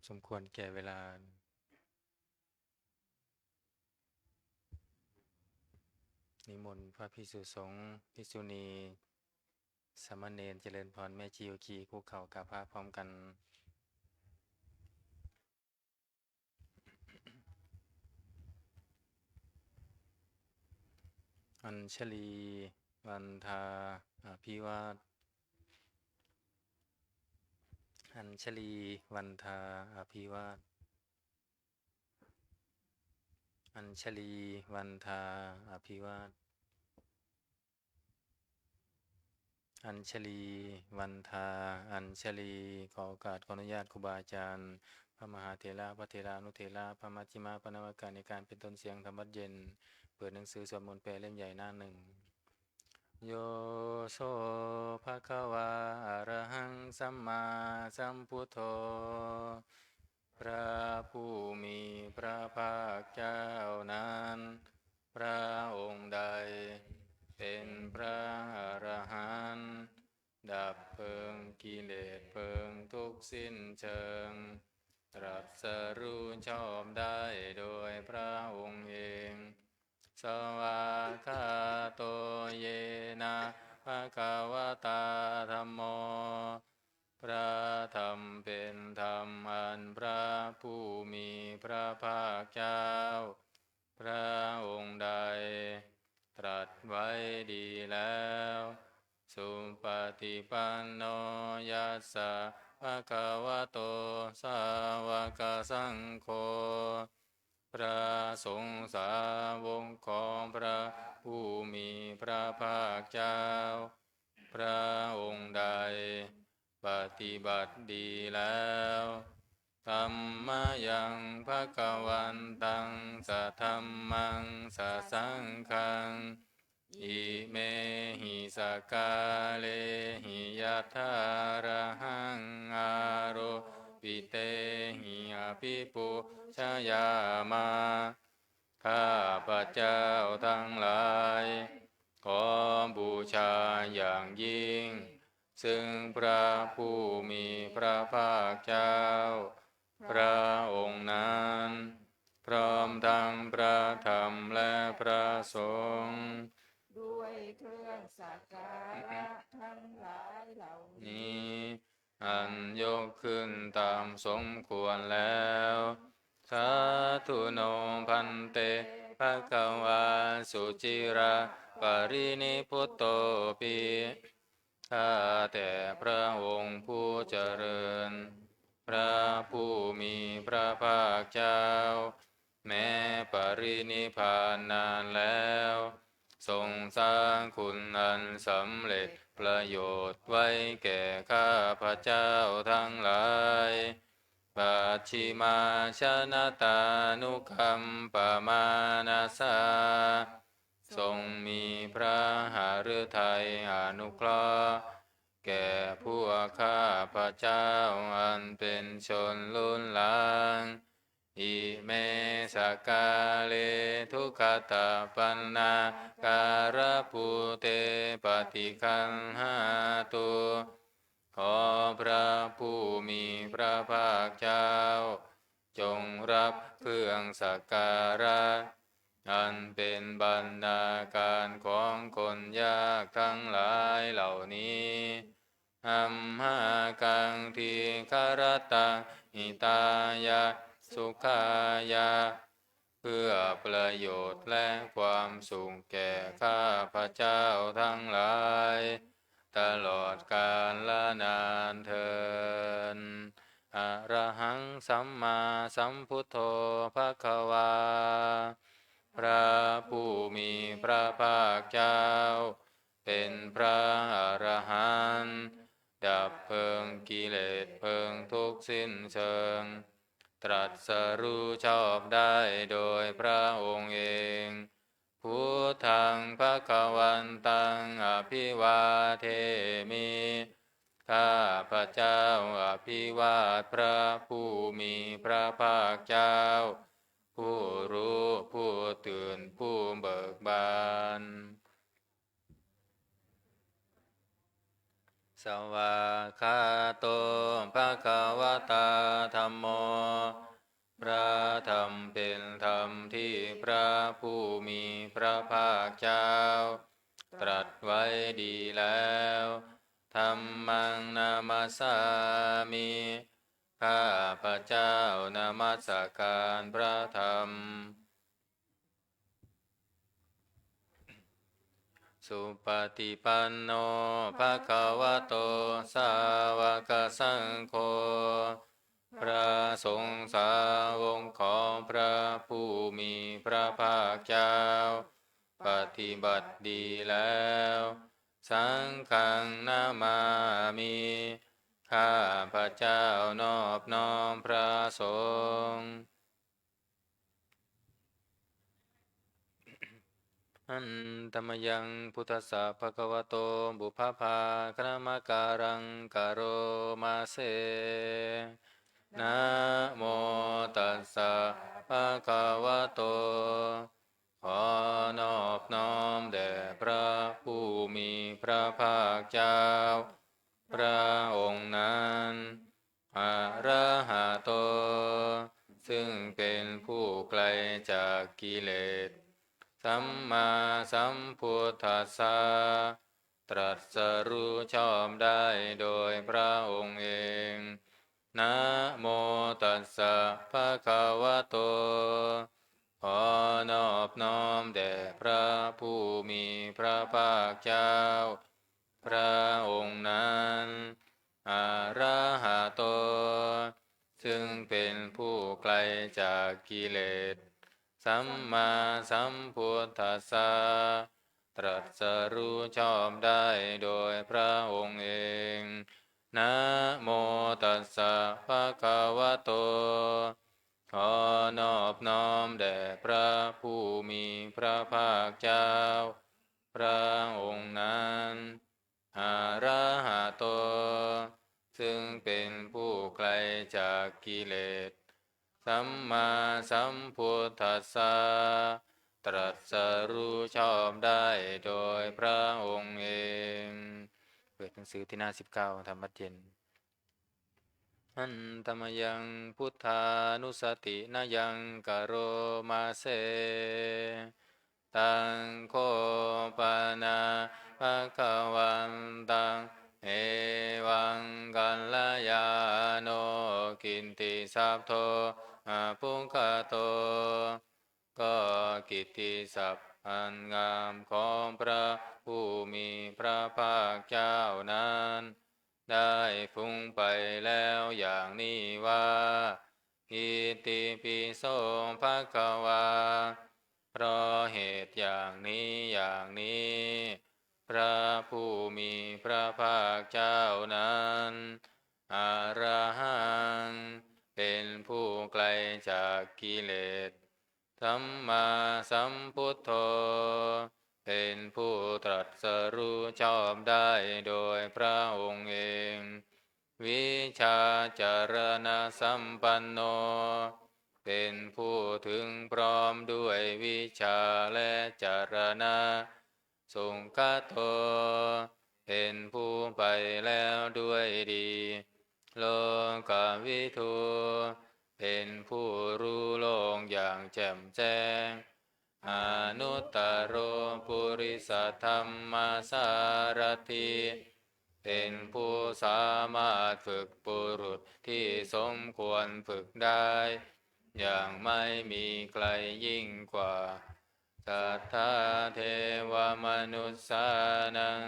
สมควรแก่เวลานิมนต์พระภิกษุสงฆ์ภิกษุณีสามเณรเจริญพรแม่ชีโอคีคุกเข่ากราบพระพร้อมกันอัญชลีวันทาอภิวาทอัญชลีวันทาอภิวาทอัญชลีวันทาอภิวาทอัญชลีวันทาอัญชลีขอโอกาสขออนุญาตครูบาอาจารย์พระมหาเถระพระเถระนุเถระพระมัชฌิมาปนวกาในการเป็นต้นเสียงธรรมวัดเย็นเปิดหนังสือสวดมนต์แปลเล่มใหญ่หน้าหนึ่งโยโสภะคะวาอะระหังสัมมาสัมพุทโธพระผู้มีพระภาคเจ้านั้นพระองค์ใดเป็นพระอรหันต์ดับเพลิงกิเลสเพลิงทุกข์สิ้นเชิงตรัสรู้ชอบได้โดยพระองค์เองสวากขาโตเยนะภะคะวะตาธัมโมพระธรรมเป็นธรรมอันพระผู้มีพระภาคเจ้าพระองค์ใดตรัสไว้ดีแล้วสุปฏิปันโนยัสสะภะคะวะโตสาวกสังโฆพระสงฆ์สาวกของพระผู้มีพระภาคเจ้าพระองค์ใดปฏิบัติดีแล้วธัมมายังภคะวันตังสัทธัมมังสัสสังฆังอิเมหิสกาเลหิยัตถาระหังอาโรปิเตหิอภิปุชยามาข้าพระเจ้าทั้งหลายขอบูชาอย่างยิ่งซึ่งพระผู้มีพระภาคเจ้าพระองค์นั้นพร้อมทั้งพระธรรมและพระสงฆ์ด้วยเครื่องสักการะทั้งหลายเหล่านี้อันยกขึ้นตามสมควรแล้วสาธุโนพันเตภะคะวาสุจิราปรินิพุตโตปิข้าแต่พระองค์ผู้เจริญพระผู้มีพระภาคเจ้าแม้ปรินิพพานนานแล้วทรงสร้างคุณอันสำเร็จประโยชน์ไว้แก่ข้าพระเจ้าทั้งหลายปัจฉิมาชนะตานุคัมปมานาสาทรงมีพระหฤทัยอนุเคราะห์แก่พวกข้าพระเจ้าอันเป็นชนรุ่นหลังอิเมสกาเลทุกขตาปันนาการะปุเตปฏิคันหาตุขอพระผู้มีพระภาคเจ้าจงรับเครื่องสักการะอันเป็นบรรณาการของคนยากทั้งหลายเหล่านี้อัมหากังทีคารตังหิตายะสุขายะเพื่อประโยชน์และความสุขแก่ข้าพระเจ้าทั้งหลายตลอดกาลละนานเทอญอะระหังสัมมาสัมพุทโธภคะวาพระผู้มีพระภาคเจ้าเป็นพระอรหันต์ดับเพลิงกิเลสเพลิงทุกข์สิ้นเชิงตรัสรู้ชอบได้โดยพระองค์เองพุทธังภคะวันตังอภิวาเทมิข้าพระเจ้าอภิวาทพระผู้มีพระภาคเจ้าผู้รู้ผู้ตื่นผู้เบิกบาน สวากขาโตภะคะวะตาธัมโมพระธรรมเป็นธรรมที่พระผู้มีพระภาคเจ้าตรัสไว้ดีแล้วธัมมังนามัสสามิข้าพระเจ้านามัสการพระธรรมสุปฏิปันโนภะคะวะโตสาวกสังโฆพระสงฆ์สาวกของพระผู้มีพระภาคเจ้าปฏิบัติดีแล้วสังฆังนามามิข้าพระเจ้านอบน้อมพระสงฆ์อันตมยังพุทธัสสะภะคะวะโตบุพพาคณมการังกโรมาเสนะโมตัสสะภะคะวะโตขอนอบน้อมแด่พระผู้มีพระภาคเจ้าพระองค์นั้นอะระหะโตซึ่งเป็นผู้ไกลจากกิเลสสัมมาสัมพุทธัสสะตรัสรู้ชอบได้โดยพระองค์เองนะโมตัสสะภะคะวะโตขอนอบน้อมแด่พระผู้มีพระภาคเจ้าพระองค์นั้นอะระหะโตซึ่งเป็นผู้ไกลจากกิเลสสัมมาสัมพุทธัสสะตรัสรู้ชอบได้โดยพระองค์เองนะโมตัสสะภะคะวะโตขอนอบน้อมแด่พระผู้มีพระภาคเจ้าพระองค์นั้นอะระหะโตซึ่งเป็นผู้ไกลจากกิเลสสัมมาสัมพุทธัสสะตรัสรู้ชอบได้โดยพระองค์เองเปิดหนังสือที่หน้า19ธรรมเจนอันตมยังพุทธานุสตินายังกโรมาเสตังโคปนาภะคะวันตังเอวังกัลลยาโนกินติสัพโทปุคโตก็กิตติศัพท์อันงามของพระผู้มีพระภาคเจ้านั้นได้ฟุ้งไปแล้วอย่างนี้ว่าอิติปิโสภะคะวาเพราะเหตุอย่างนี้พระผู้มีพระภาคเจ้านั้นอรหังเป็นผู้ไกลจากกิเลสสัมมาสัมพุทโธเป็นผู้ตรัสรู้ชอบได้โดยพระองค์เองวิชาจารณะสัมปันโนเป็นผู้ถึงพร้อมด้วยวิชาและจารณะสุขโตเป็นผู้ไปแล้วด้วยดีโลกวิทูเป็นผู้รู้โลกอย่างแจ่มแจ้งอนุตตโรปุริสธรรมสารถิเป็นผู้สามารถฝึกปุรุษที่สมควรฝึกได้อย่างไม่มีใครยิ่งกว่าสัทธาเทวมนุษย์สานัง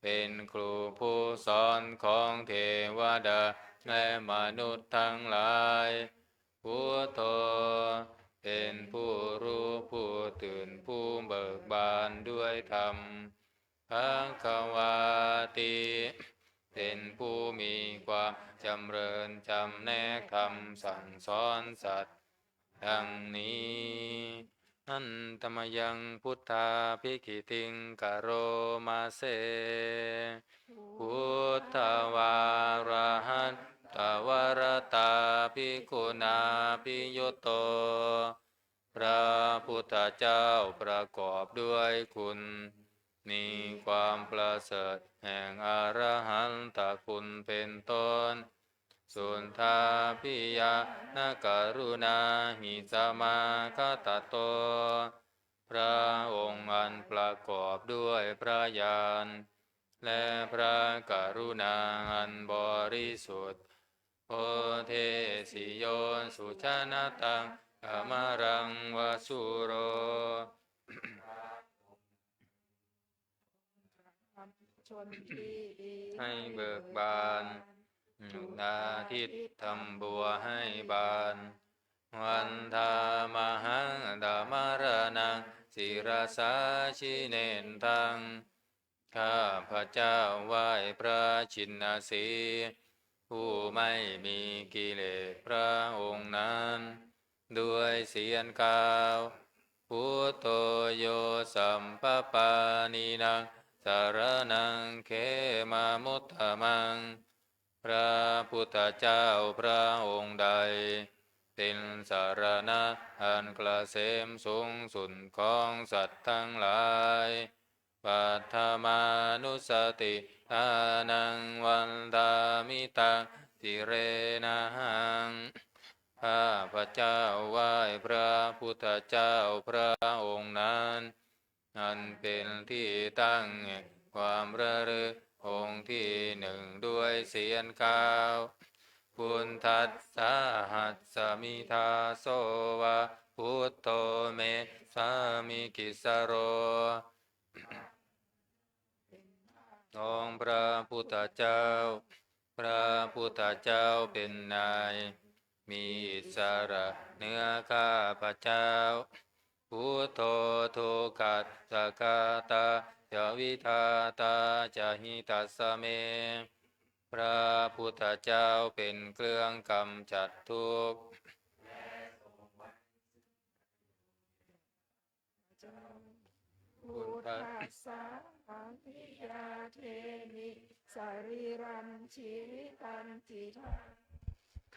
เป็นครูผู้สอนของเทวดาและมนุษย์ทั้งหลายพุทโธเป็นผู้รู้ผู้ตื่นผู้เบิกบานด้วยธรรมภควาติเป็นผู้มีความจำเริญจำแนกธรรมสั่งสอนสัตว์ดังนี้อันตมยังพุทธาภิกขิติงกโรมาเสพุทธวาระหันตวรตาภิกขุนาภิยุตโตพระพุทธเจ้าประกอบด้วยคุณมีความประเสริฐ แห่งอรหันตคุณเป็นต้นสุนทาพิยานกรุณาหิสมาคตโตพระองค์อันประกอบด้วยพระญาณและพระกรุณาอันบริสุทธิ์โอเทสิโยสุชนะตังอมรังวสุโรชนที่ดี ให้เบิกบานอาทิตย์ทำบัวให้บานวันธามหังดามารนังศิรสาชิเนนทังข้าพระเจ้าไหว้พระชินสีผู้ไม่มีกิเลสพระองค์นั้นด้วยเสียงกล่าวพุทโธโยสัมปปานินังสารนังเขมามุตตมังพระพุทธเจ้าพระองค์ใดเป็นสารณะอันเกษมสูงสุดของสัตว์ทั้งหลายปัทธมานุสติทานังวันตามิตังสิเรนะหังข้าพระเจ้าไหว้พระพุทธเจ้าพระองค์นั้นอันเป็นที่ตั้งแห่งความระลึกองค์ที่หนึ่งด้วยเสียงกล่าวพุทธัสสะหัสสมิทาโสวะพุทโธเมสามิกิสโรองค์พระพุทธเจ้าพระพุทธเจ้าเป็นนายมีอิสระเหนือข้าพระเจ้าพุทโธทุกขัสสะกาตาจะวิทาตาจะหิตัสสะเมพระพุทธเจ้าเป็นเครื่องกำจัดทุกข์พุทธัสสะอาภิยาเทมิสรีรังชีวิตันติทา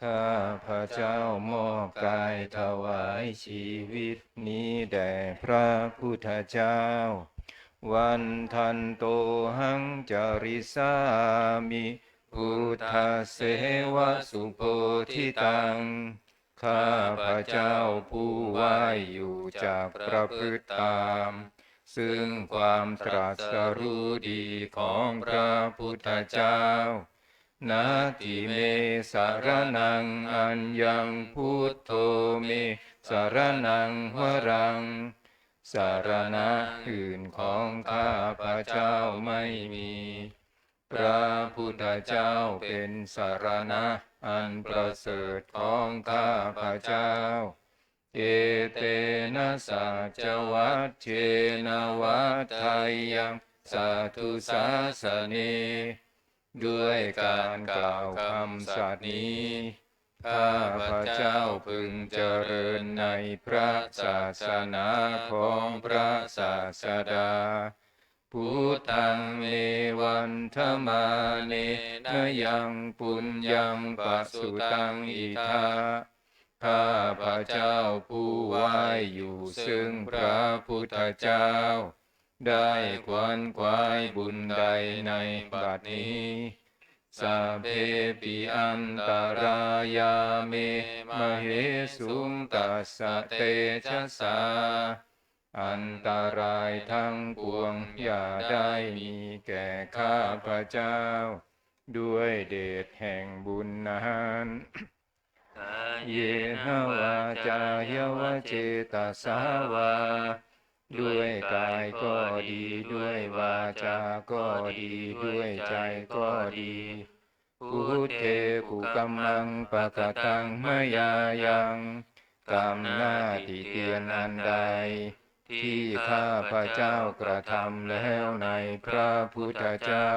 ข้าพระเจ้ามอบกายถวายชีวิตนี้แด่พระพุทธเจ้าวันทันโตหังจริสามิพุทธเสวะสุโพธิตังข้าพระเจ้าผู้ไหว้อยู่จากประพฤติตามซึ่งความตรัสรู้ดีของพระพุทธเจ้านาติเมสารนังอัญญังพุทโธเมสารนังวรังสารณะอื่นของข้าพระเจ้าไม่มีพระพุทธเจ้าเป็นสารณะอันประเสริฐของข้าพระเจ้าเอเตนะสัจวัตเชนะวัฏไทยังสัตถุสาสเนด้วยการกล่าวคำสัตย์นี้ข้าพระเจ้าพึงเจริญในพระศาสนาของพระศาสดาพุทธังเมวันธมาเนนยังปุญญังปัสสุตังอิทาข้าพระเจ้าผู้ไหว้อยู่ซึ่งพระพุทธเจ้าได้ขวนขวายบุญใดในบัดนี้สัพเพปิอันตรายาเมมเหสุงตัสสะเตชะสาอันตรายทั้งปวงอย่าได้มีแก่ข้าพระเจ้าด้วยเดชแห่งบุญนั้นเยนะวาจายวเจตสาวาด้วยกายก็ดีด้วยวาจาก็ดีด้วยใจก็ดีพุทเทกุกัมมังปะกตังมยายังกรรมหน้าติเตียนอันใดที่ข้าพระเจ้ากระทำแล้วในพระพุทธเจ้า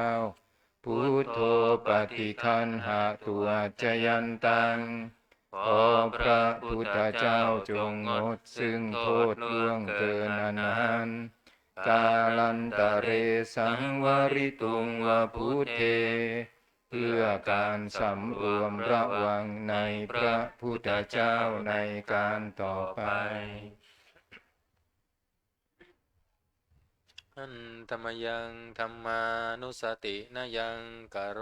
พุทโธปฏิคันหาตัวจยันตังขอพระพุทธเจ้าจงงดซึ่งโทษล่วงเกินอนันต์กาลันตะเรสังวริตุงวพุทเทเพื่อการสำรวมระวังในพระพุทธเจ้าในการต่อไป อันธรรมยังธรรมานุสตินายังกโร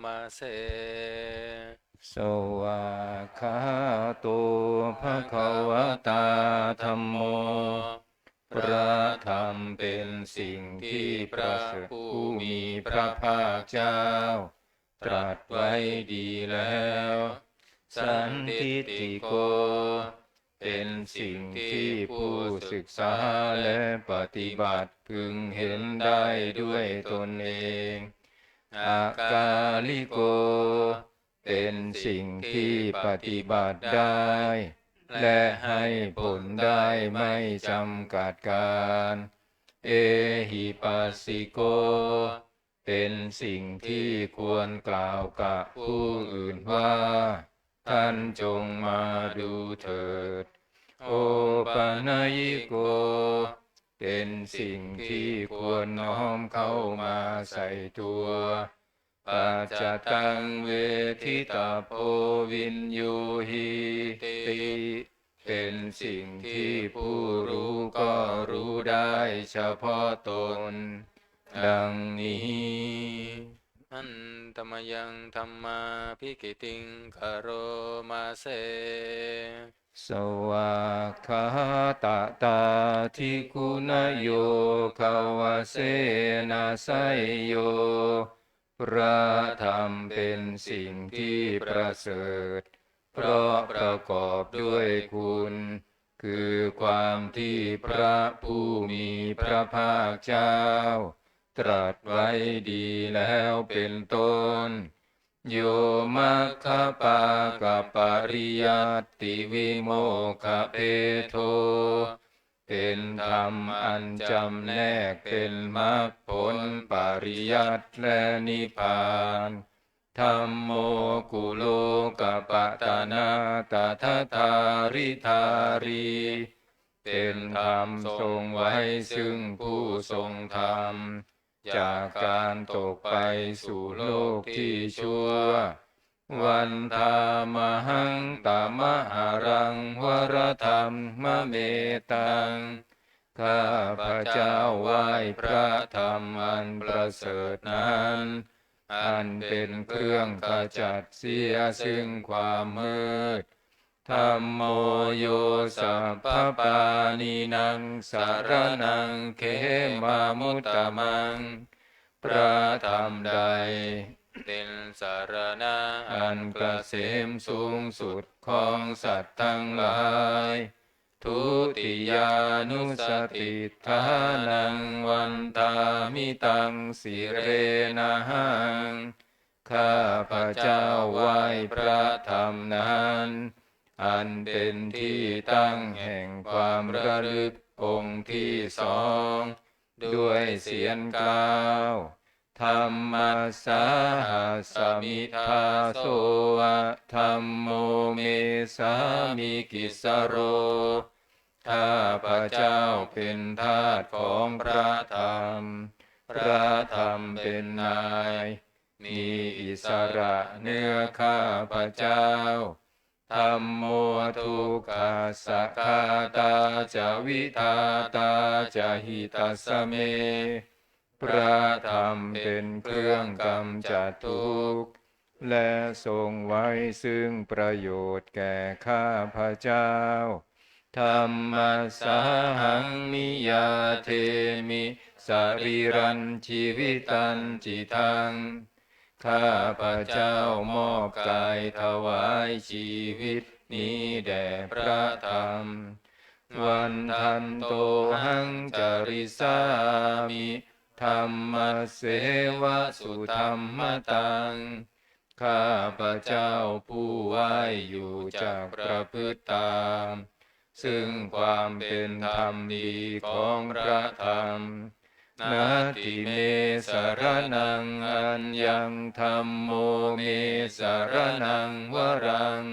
มาเส สวากขาโตภะคะวะตาธัมโมพระธรรมเป็นสิ่งที่พระผู้มีพระภาคเจ้าตรัสไว้ดีแล้วสันทิฏฐิโกเป็นสิ่งที่ผู้ศึกษาและปฏิบัติพึงเห็นได้ด้วยตนเองอากาลิโกเป็นสิ่งที่ปฏิบัติได้และให้ผลได้ไม่จำกัดการเอหิปัสสิโกเป็นสิ่งที่ควรกล่าวกับผู้อื่นว่าท่านจงมาดูเถิดโอปนัญิโกเป็นสิ่งที่ควรน้อมเข้ามาใส่ตัวปัจจตังเวทิตาโพวินยูหิติเป็นสิ่งที่ผู้รู้ก็รู้ได้เฉพาะตนดังนี้อันธรรมยังธรรมาภิกิติงคโรมาเส สวากขาตาตาทิคุณโยภาวเสนาไสยโยพระธรรมเป็นสิ่งที่ประเสริฐเพราะประกอบด้วยคุณคือความที่พระผู้มีพระภาคเจ้าตรัสไว้ดีแล้วเป็นต้นโยมัคคปากปริยัตติวิโมกขเพโทเป็นธรรมอันจำแนกเป็นมรรคผลปริยัติและนิพพานธัมโมกุโลกปตนาตถาธาริธารีเป็นธรรมทรงไว้ซึ่งผู้ทรงธรรมจากการตกไปสู่โลกที่ชั่ววันธามหังตามหารังวรธรรมมะเมตังข้าพระเจ้าไหว้พระธรรมอันประเสริฐนั้นอันเป็นเครื่องขจัดเสียซึ่งความมืดธัมโมโยสัพพปานินังสารนังเขมามุตตมังพระธรรมใดเป็นสารณะอันเกษมสูงสุดของสัตว์ทั้งหลายทุติยานุสติทานังวันตามิตังสิเรนะหังข้าพระเจ้าไหว้พระธรรมนั้นอันเป็นที่ตั้งแห่งความระลึกองค์ที่สองด้วยเสียงกล่าวธรรมสาหัสมิทาโสธัมโมเมสามิกิสโรข้าพระเจ้าเป็นทาสของพระธรรมพระธรรมเป็นนายมีอิสระเหนือข้าพระเจ้าธัมโมทุกขาสัคคาตาจาวิทาตาจาหิตัสสเมพระธรรมเป็นเครื่องกำจัดทุกข์และทรงไว้ซึ่งประโยชน์แก่ข้าพระเจ้าธัมมัสสาหังนิยาเทมิสรีรันชีวิตันจิตังข้าพระเจ้ามอบกายถวายชีวิตนี้แด่พระธรรมวันทันโตหังจาริสามิธรรมเสวะสุธรรมตังข้าพระเจ้าผู้ไหว้อยู่จากประพฤติตามซึ่งความเป็นธรรมดีของพระธรรมนาติเมสารนังอัญญังธัมโมเมสารนังวรัง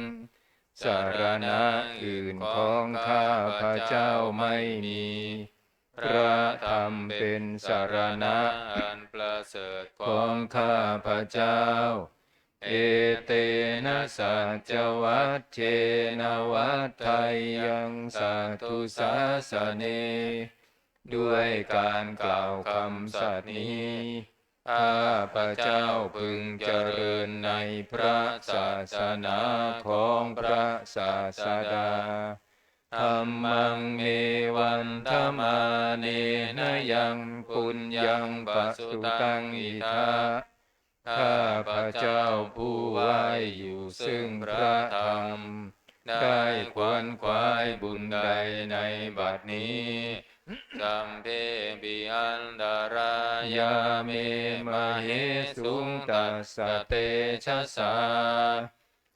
สารณะอื่นของข้าพระเจ้าไม่มีพระธรรมเป็นสารณะอันประเสริฐของข้าพระเจ้าเอเตนะสัจวัตเจนะวัฏไทยังสัตตุสาสเน ด้วยการกล่าวคำสัตย์นี้ข้าพระเจ้าพึงเจริญในพระศาสนาของพระศาสดาธัมมังเมวันธมาเนนะยังปุญญังปัสสุตังอิทาข้าพระเจ้าผู้ไว้อยู่ซึ่งพระธรรมได้ขวนขวายบุญใดในบัดนี้สัมเพปิอันตรายาเมมเหสุงตัสสะเตชะสา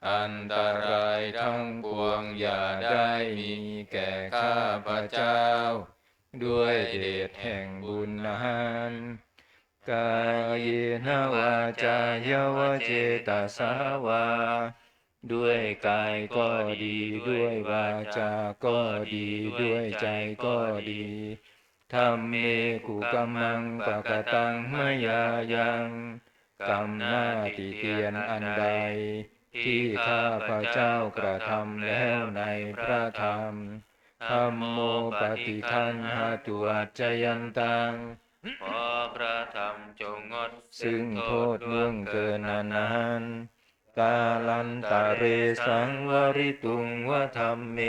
อันตรายทั้งปวงอย่าได้มีแก่ข้าพระเจ้าด้วยเดชแห่งบุญนั้นกายนวาจายวเจตสาวาด้วยกายก็ดีด้วยวาจาก็ดีด้วยใจก็ดีธัมเมกุกัมมังปะกตังมยายังกรรมหน้าติเตียนอันใดที่ข้าพระเจ้ากระทำแล้วในพระธรรมธัมโมปฏิคันหตุอัจจยันตังขอพระธรรมจงงดซึ่งโทษล่วงเกินนั้นกาลันตะเรสังวริตุงวะธัมเม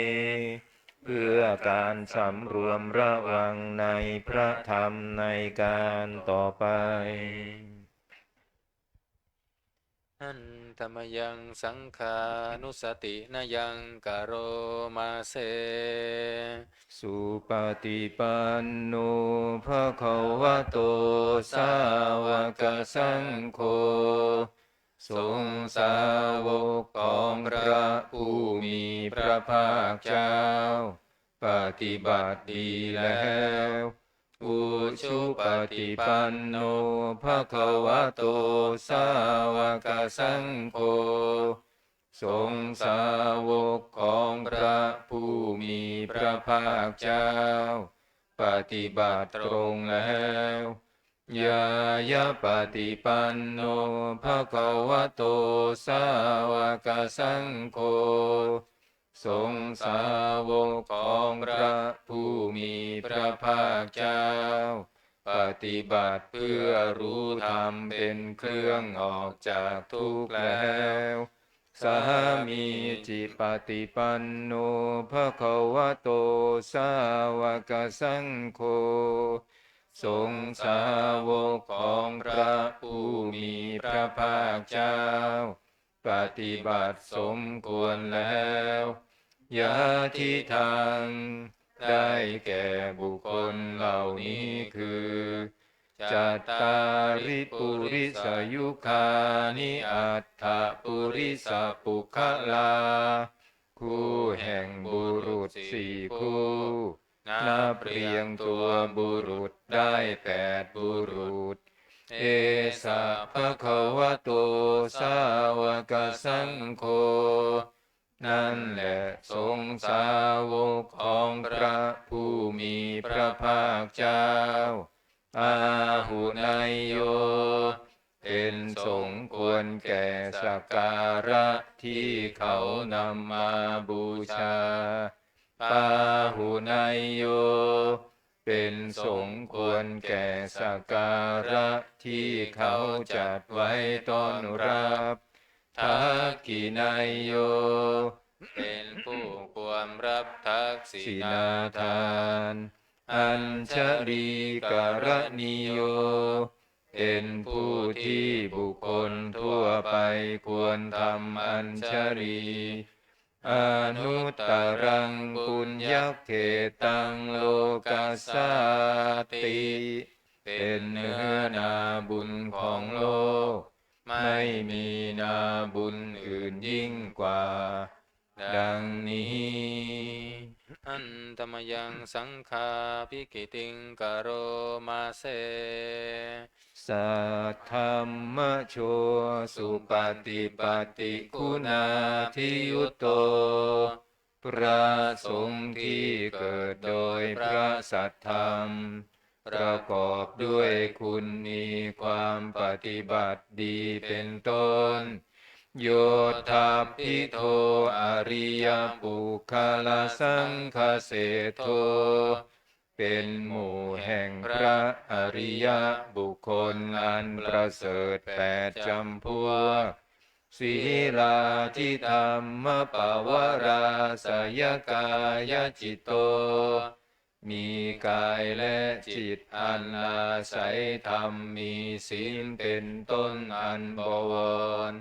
เพื่อการสำรวมระวังในพระธรรมในการต่อไปอันธรรมยังสังขานุสตินายังกโรมาเสสุปฏิปันโนภะคะวะโตสาวกสังโฆสงฆ์สาวกของพระผู้มีพระภาคเจ้าปฏิบัติดีแล้วอุชุปฏิปันโนภะคะวะโตสาวกสังโฆสงฆ์สาวกของพระผู้มีพระภาคเจ้าปฏิบัติตรงแล้วยายะปฏิปันโนภะคะวะโตสาวกสังโฆสงฆ์สาวกของพระผู้มีพระภาคเจ้าปฏิบัติเพื่อรู้ธรรมเป็นเครื่องออกจากทุกข์แล้วสามีจิปฏิปันโนภะคะวะโตสาวกสังโฆสงฆ์สาวกของพระผู้มีพระภาคเจ้าปฏิบัติสมควรแล้วยะทิทางได้แก่บุคคลเหล่านี้คือจัตตาริปุริสยุคานิอัตถปุริสปุคลาคู่แห่งบุรุษสี่คู่นับเรียงตัวบุรุษได้8บุรุษเอสะภะคะวะโตสาวกสังโฆนั่นแหละสงฆ์สาวกของพระผู้มีพระภาคเจ้าอาหุนายโยเป็นสงฆ์ควรแก่สักการะที่เขานำมาบูชาปาหุนายโยเป็นสงฆ์ควรแก่สักการะที่เขาจัดไว้ต้อนรับทักขินายโยเป็นผู้ควรรับทักษิณาทานอัญชลีกรณีโยเป็นผู้ที่บุคคลทั่วไปควรทำอัญชลีอนุตตรังปุญญเขตังโลกัสสติเป็นเนื้อนาบุญของโลกไม่มีนาบุญอื่นยิ่งกว่าดังนี้อันธรรมยังสังฆาภิกิติงกโรมาเสสัทธัมมโชสุปฏิปัตติคุณาทิยุตโตพระสงฆ์ที่เกิดโดยพระสัทธรรมประกอบด้วยคุณมีความปฏิบัติดีเป็นต้นโยธาภิโทอริยปุคคลสังฆเสโท เป็นหมู่แห่งพระอริยบุคคลอันประเสริฐ8 จำพวกศีลาทิธรรมปวาราสยกายจิตโตมีกายและจิตอันอาศัยธรรมมีศีลเป็นต้นอันบวร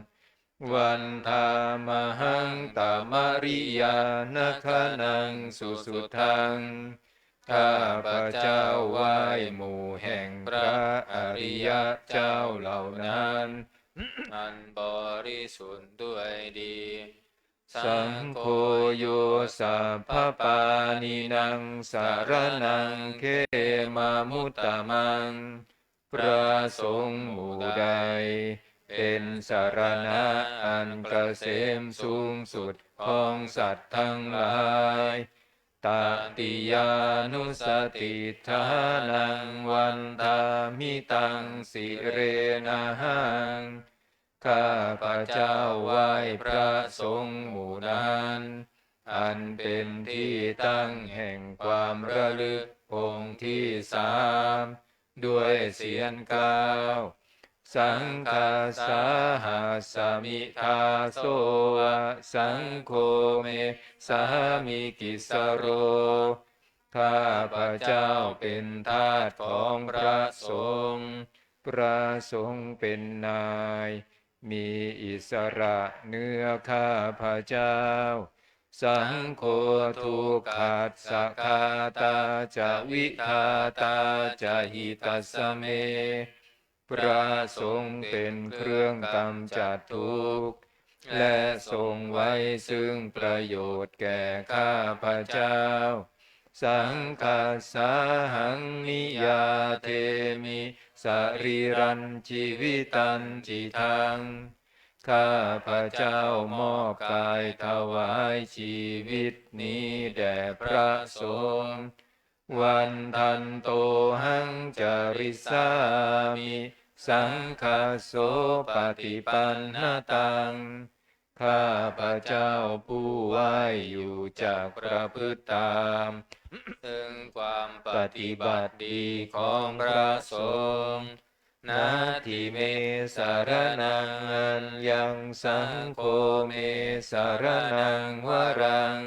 วันธามหังตามริยานคนังสุสุทังข้าพระเจ้าไหว้หมู่แห่งพระอริยเจ้าเหล่านั้นอันบริสุทธิ์ด้วยดีสังโฆโยสัพพปานินังสารนังเขมามุตตมังพระสงฆ์หมู่ใดเป็นสารณะอันเกษมสูงสุดของสัตว์ทั้งหลายตติยานุสติทานังวันทามิตังสิเรนะหังข้าพระเจ้าไหว้พระสงฆ์หมู่นั้นอันเป็นที่ตั้งแห่งความระลึกองค์ที่3ด้วยเสียง9สังฆาสาหัสมิทาโสสังโฆเมสามิกิสโรข้าพระเจ้าเป็นทาสของพระสงฆ์พระสงฆ์เป็นนายมีอิสระเนื้อข้าพระเจ้าสังโฆทุกขัสสะคาตาจะวิคาตาจะหิตัสสะเมพระสงฆ์เป็นเครื่องกำจัดทุกข์และทรงไว้ซึ่งประโยชน์แก่ข้าพระเจ้าสังฆาสาหังนิยาเทมิสรีรันชีวิตันจิทังข้าพระเจ้ามอบกายถวายชีวิตนี้แด่พระสงฆ์วันทันโตหังจริสามิสังฆาโสปฏิปันนตังข้าพระเจ้าผู้ไหวอยู่จากประพฤติตามถึงความปฏิบัติดีของพระสงฆ์นาทิเมสารนังอันยังสังโฆเมสารนังวรัง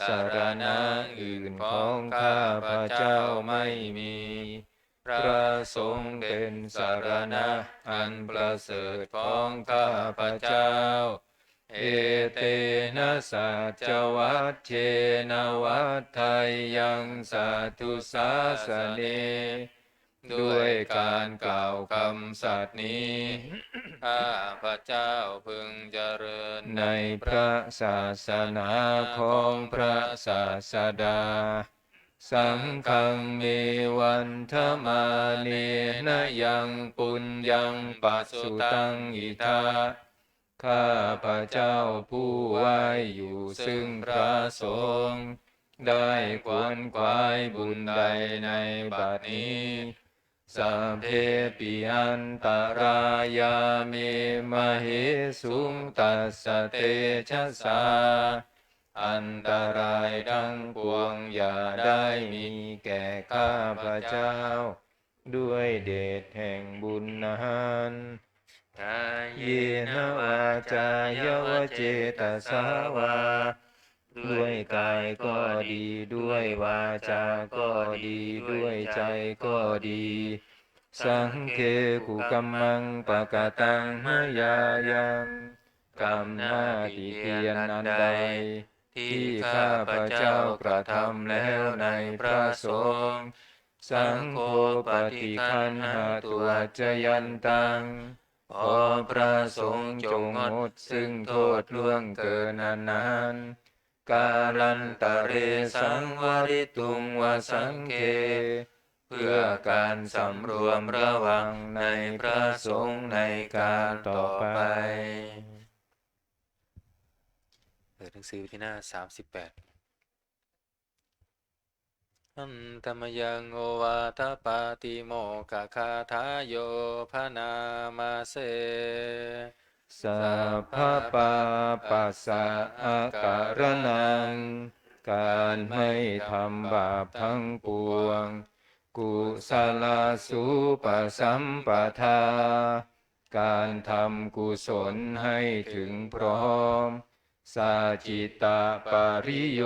สารณะอื่นของข้าพระเจ้าไม่มีพระสงฆ์เป็นสารณะอันประเสริฐของข้าพระเจ้าเอเตนะสัจวัชเชนะวัฏไทยังสัตตุสาสเนด้วยการกล่าวคำสัตย์นี้ข้าพระเจ้าพึงเจริญในพระศาสนาของพระศาสดาสังฆังเมวันธมาเนนะยังปุญญังปัสสุตังอิทาข้าพระเจ้าผู้ไหวอยู่ซึ่งพระสงฆ์ได้ขวนขวายบุญใดในบัดนี้สัพเพปิอันตรายาเมมเหสุงตัสสะเตชะสาอันตรายทั้งปวงอย่าได้มีแก่ข้าพระเจ้าด้วยเดชแห่งบุญนั้นเยนะวาจายวเจตสาวาด้วยกายก็ดีด้วยวาจาก็ดีด้วยใจก็ดีสังเคกุกัมมังปะกะตังมยายังกรรมหน้าที่เพียรนั้นใดที่ข้าพระเจ้ากระทำแล้วในพระสงฆ์สังโฆปฏิคันหาตัวจยันตังขอพระสงฆ์จงงดซึ่งโทษล่วงเกินนั้นกาลันตะเรสังวริตุงวสังเคเพื่อการสำรวมระวังในพระสงฆ์ในการต่อไปเปิดหนังสือที่หน้า38อันธรรมยังโอวาทปาติโมกขคาทายโยพนามาเสสัพพะปาปัสสะอาการนัง การไม่ทำบาปทั้งปวงกุศลสุปสัมปทาการทำกุศลให้ถึงพร้อมสาจิตตปริโย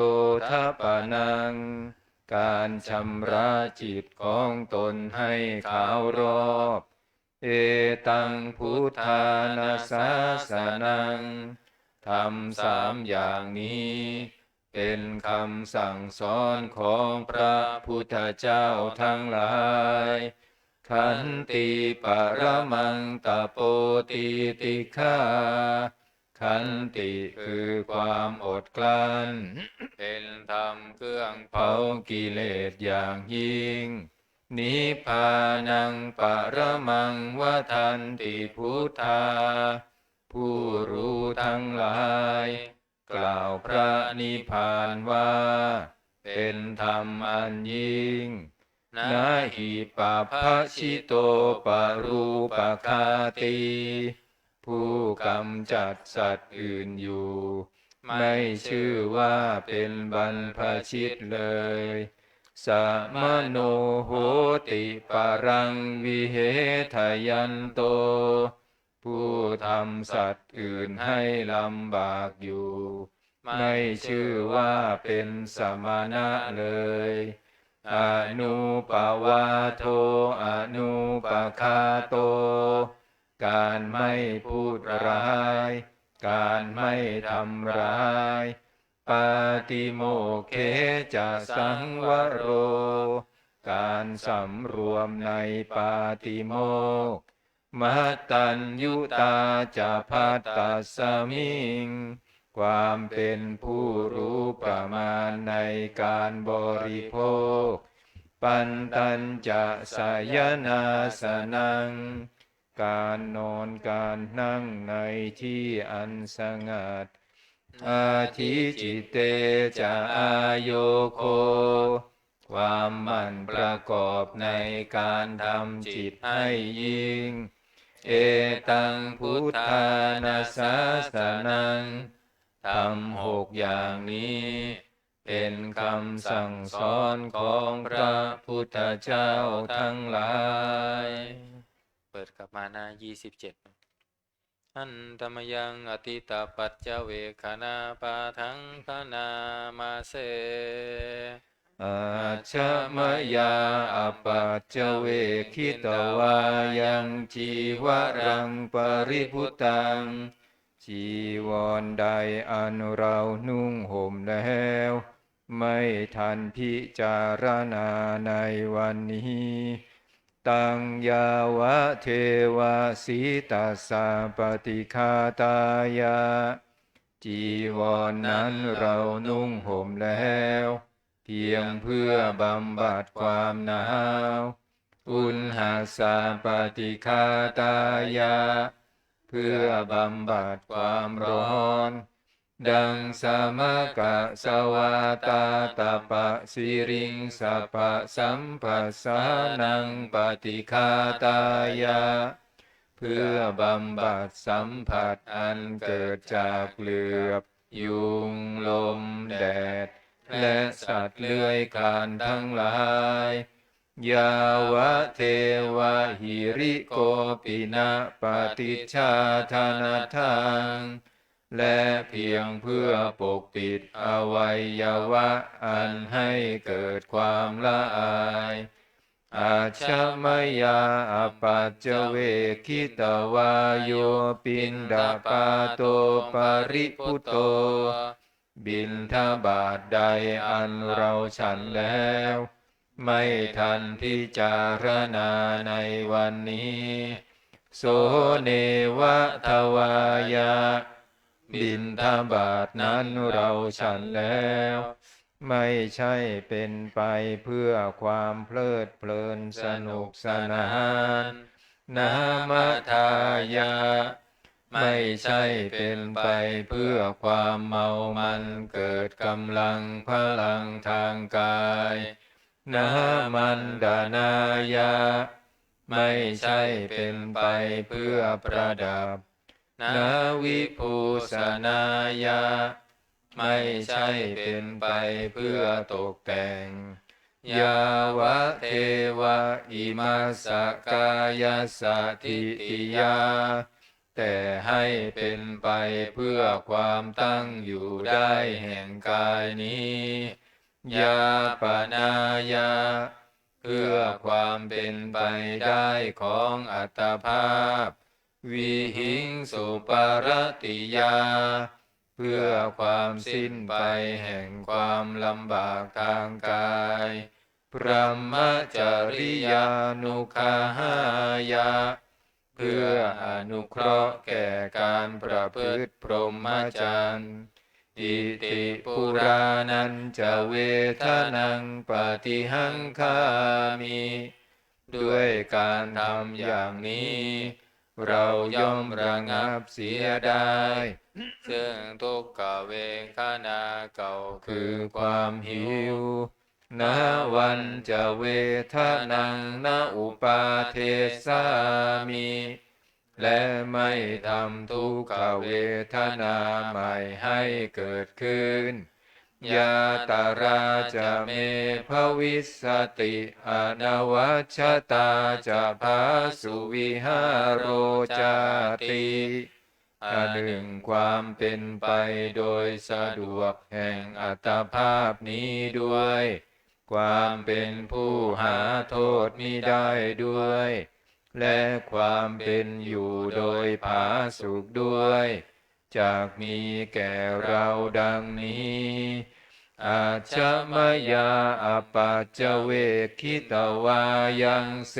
ทปนังการชำระจิตของตนให้ขาวรอบเอตังพุทธานาสาสนังทำ3 อย่างนี้เป็นคำสั่งสอนของพระพุทธเจ้าทั้งหลายขันติปรมังตโปติติฆาขันติคือความอดกลั้นเป็นธรรมเครื่องเผากิเลสอย่างยิ่งนิพพานังปรมังวทันติพุทธาผู้รู้ทั้งหลายกล่าวพระนิพพานว่าเป็นธรรมอันยิ่งนาหิปัพพชิโตปรูปคาติผู้กำจัดสัตว์อื่นอยู่ไม่ชื่อว่าเป็นบรรพชิตเลยสมโนโหติปรังวิเหทยันโตผู้ทำสัตว์อื่นให้ลำบากอยู่ไม่ชื่อว่าเป็นสมณะเลยอนุปวาโทอนุปคาโตการไม่พูดร้ายการไม่ทำร้ายปาติโมกเขจะสังวโรการสำรวมในปาติโมกข์มัตตัญญุตาจะภัตตัสสมิงความเป็นผู้รู้ประมาณในการบริโภคปันตัญจะสายนาสนังการนอนการนั่งในที่อันสงัดอาทิจิตเตจะอายโยโคความมั่นประกอบในการทำจิตให้ยิ่งเอตังพุทธานาสาสนังทำ6 อย่างนี้เป็นคำสั่งสอนของพระพุทธเจ้าทั้งหลายเปิดกลับมาหน้า27อันธรรมยังอติตาปัจจเวคณาปาทังคนามาเสอาชมยาอปัจจเวคิตวายังจีวรังปริพุตังจีวรใดอันเรานุ่งห่มแล้วไม่ทันพิจารณาในวันนี้ตังยาวะเทวาสีตัสสะปฏิฆาตายะจีวรนั้นเรานุ่งห่มแล้วเพียงเพื่อบำบัดความหนาวอุณหสาปฏิฆาตายะเพื่อบำบัดความร้อนดังสมกะสวาตาตปะสิริงสปะสัมปัสสานังปฏิฆาตายะเพื่อบำบัดสัมผัสอันเกิดจากเหลือบยุงลมแดดและสัตว์เลื้อยคลานทั้งหลายยาวะเทวะหิริโกปินะปฏิชาธานาทังและเพียงเพื่อปกปิดอวัยวะอันให้เกิดความละอายอาชมยาอปัจจเวคิตวาโยปินดาปาโตปริพุตโตบิณฑบาตใดอันเราฉันแล้วไม่ทันพิจารณาในวันนี้โสเนวะทวายะบิณฑบาตนั้นเราฉันแล้วไม่ใช่เป็นไปเพื่อความเพลิดเพลินสนุกสนานนามทายะไม่ใช่เป็นไปเพื่อความเมามันเกิดกำลังพลังทางกายนามันดานายะไม่ใช่เป็นไปเพื่อประดับนาวิภูสนายะ ไม่ใช่เป็นไปเพื่อตกแต่งยาวะเทวะอิมัสสกายสัทธิติยาแต่ให้เป็นไปเพื่อความตั้งอยู่ได้แห่งกายนี้ยาปนายาเพื่อความเป็นไปได้ของอัตภาพวิหิงสุปารติยาเพื่อความสิ้นไปแห่งความลำบากทางกายพระมจริยานุคาหายาเพื่ออนุเคราะห์แก่การประพฤติพรหมจรรย์อิติปุรานันจะเวทนังปฏิหังคามิด้วยการทำอย่างนี้เราย่อมระงับเสียได้ซึ่งทุกขเวทนาเก่าคือความหิวนาวันจะเวทนังนาอุปาเทสามิและไม่ทำทุกขเวทนาใหม่ให้เกิดขึ้นยาตาราจะเมภวิสติอนวัชชตาจะภาสุวิหารโรจาติอันหนึ่งความเป็นไปโดยสะดวกแห่งอัตภาพนี้ด้วยความเป็นผู้หาโทษมิได้ด้วยและความเป็นอยู่โดยผาสุกด้วยจากมีแก่เราดังนี้อาชมยาอปัจจเวคิตวายังเส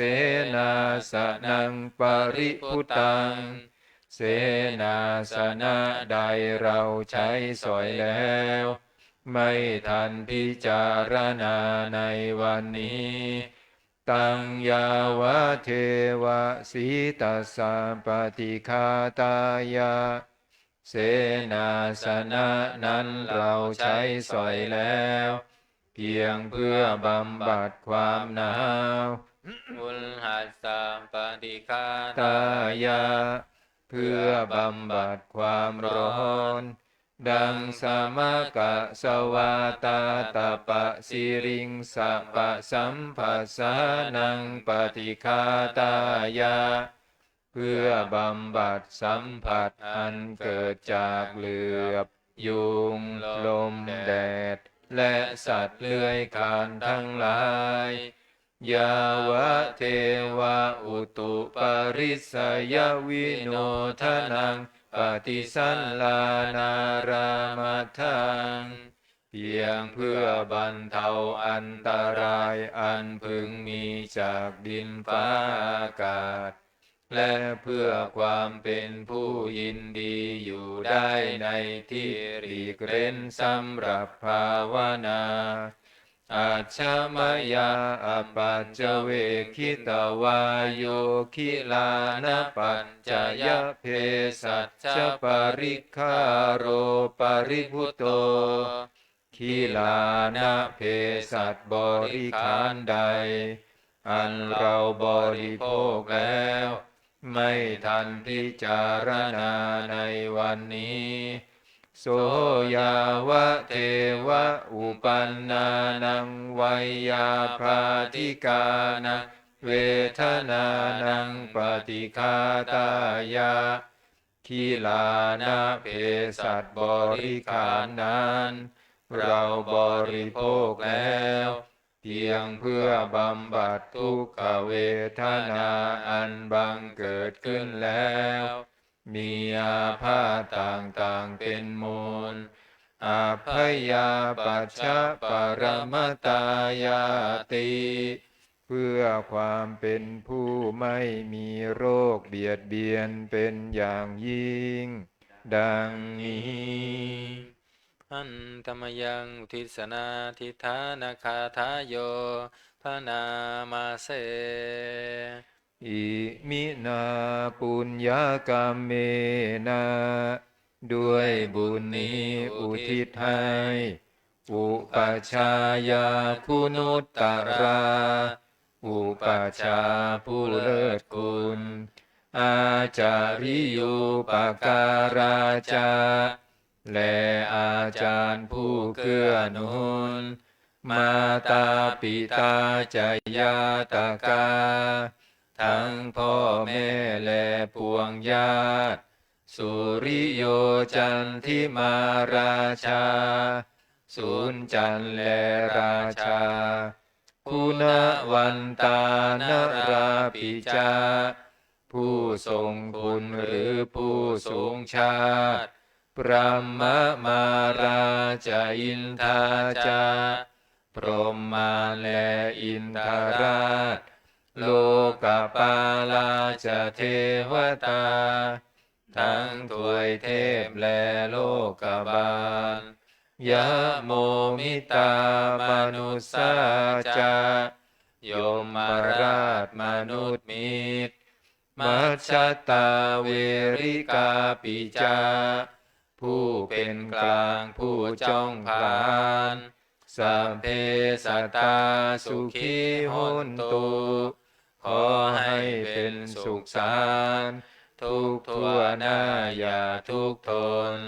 นาสนังปริพุตังเสนาสนะใดเราใช้สอยแล้วไม่ทันพิจารณาในวันนี้ตังยาวะเทวะสีตัสสะปฏิฆาตายาเสนาสนะนั้นเราใช้สอยแล้วเพียงเพื่อบำบัดความหนาวอุลหัสสะปฏิฆาตายาเพื่อบำบัดความร้อนดังสมกะสวาตาตปะสิริงสะปะสัมภัสสานังปฏิฆาตายาเพื่อบำบัดสัมผัสอันเกิดจากเหลือบยุงลมแดดและสัตว์เลื้อยคลานทั้งหลายยาวะเทวะอุตุปริสยวิโนทนังปฏิสันลานารามัทธังเพียงเพื่อบรรเทาอันตรายอันพึงมีจากดินฟ้าอากาศและเพื่อความเป็นผู้ยินดีอยู่ได้ในที่หลีกเร้นสำหรับภาวนาอาชมยาอปัจจเวคิตวาโยคิลานปัญจยเพสัชฌปริคาโรปริพุตโตคิลานะเพสัชบริขารใดอันเราบริโภคแล้วไม่ทันพิจารณาในวันนี้โสยาวะเทวะอุปันนานังวัยยาภาธิกานังเวทนานังปฏิฆาตายาคิลานะเพสัชบริขารนั้นเราบริโภคแล้วเพียงเพื่อบำบัดทุกขเวทนาอันบังเกิดขึ้นแล้วมีอาพาธต่างๆเป็นมูลอาภยาปัชชะปรมตายาติเพื่อความเป็นผู้ไม่มีโรคเบียดเบียนเป็นอย่างยิ่งดังนี้อันธรรมยังอุทิศนาทิฏฐานาคาทายโยพนามาเสอิมินาปุญญากรรมเมนะด้วยบุญนี้อุทิศให้อุปัชฌายาคุณุตตราอุปัชฌาย์ผู้เลิศคุณอาจาริยุปการาจา และอาจารย์ผู้เกื้อหนุนมาตาปิตาจายาตกาทั้งพ่อแม่และปวงญาติสุริโยจันทิมาราชาสุนจันทร์และราชาคุณวันตานราปิจาผู้ทรงคุณหรือผู้สูงชาติพระมมาราชอินทาจาพรหมมาและอินทราชโลกปาลาชเทวตาทั้งถวยเทพและโลกบาลยะโมมิตามนุสสาจายมราชมนุษย์มิตรมัชฌตาเวริกาปิจาผู้เป็นกลางผู้จ้องผานสัพเพสัตตาสุขีโหนตุขอให้เป็นสุขสันต์ทุกทั่วหน้าอย่าทุกข์ทน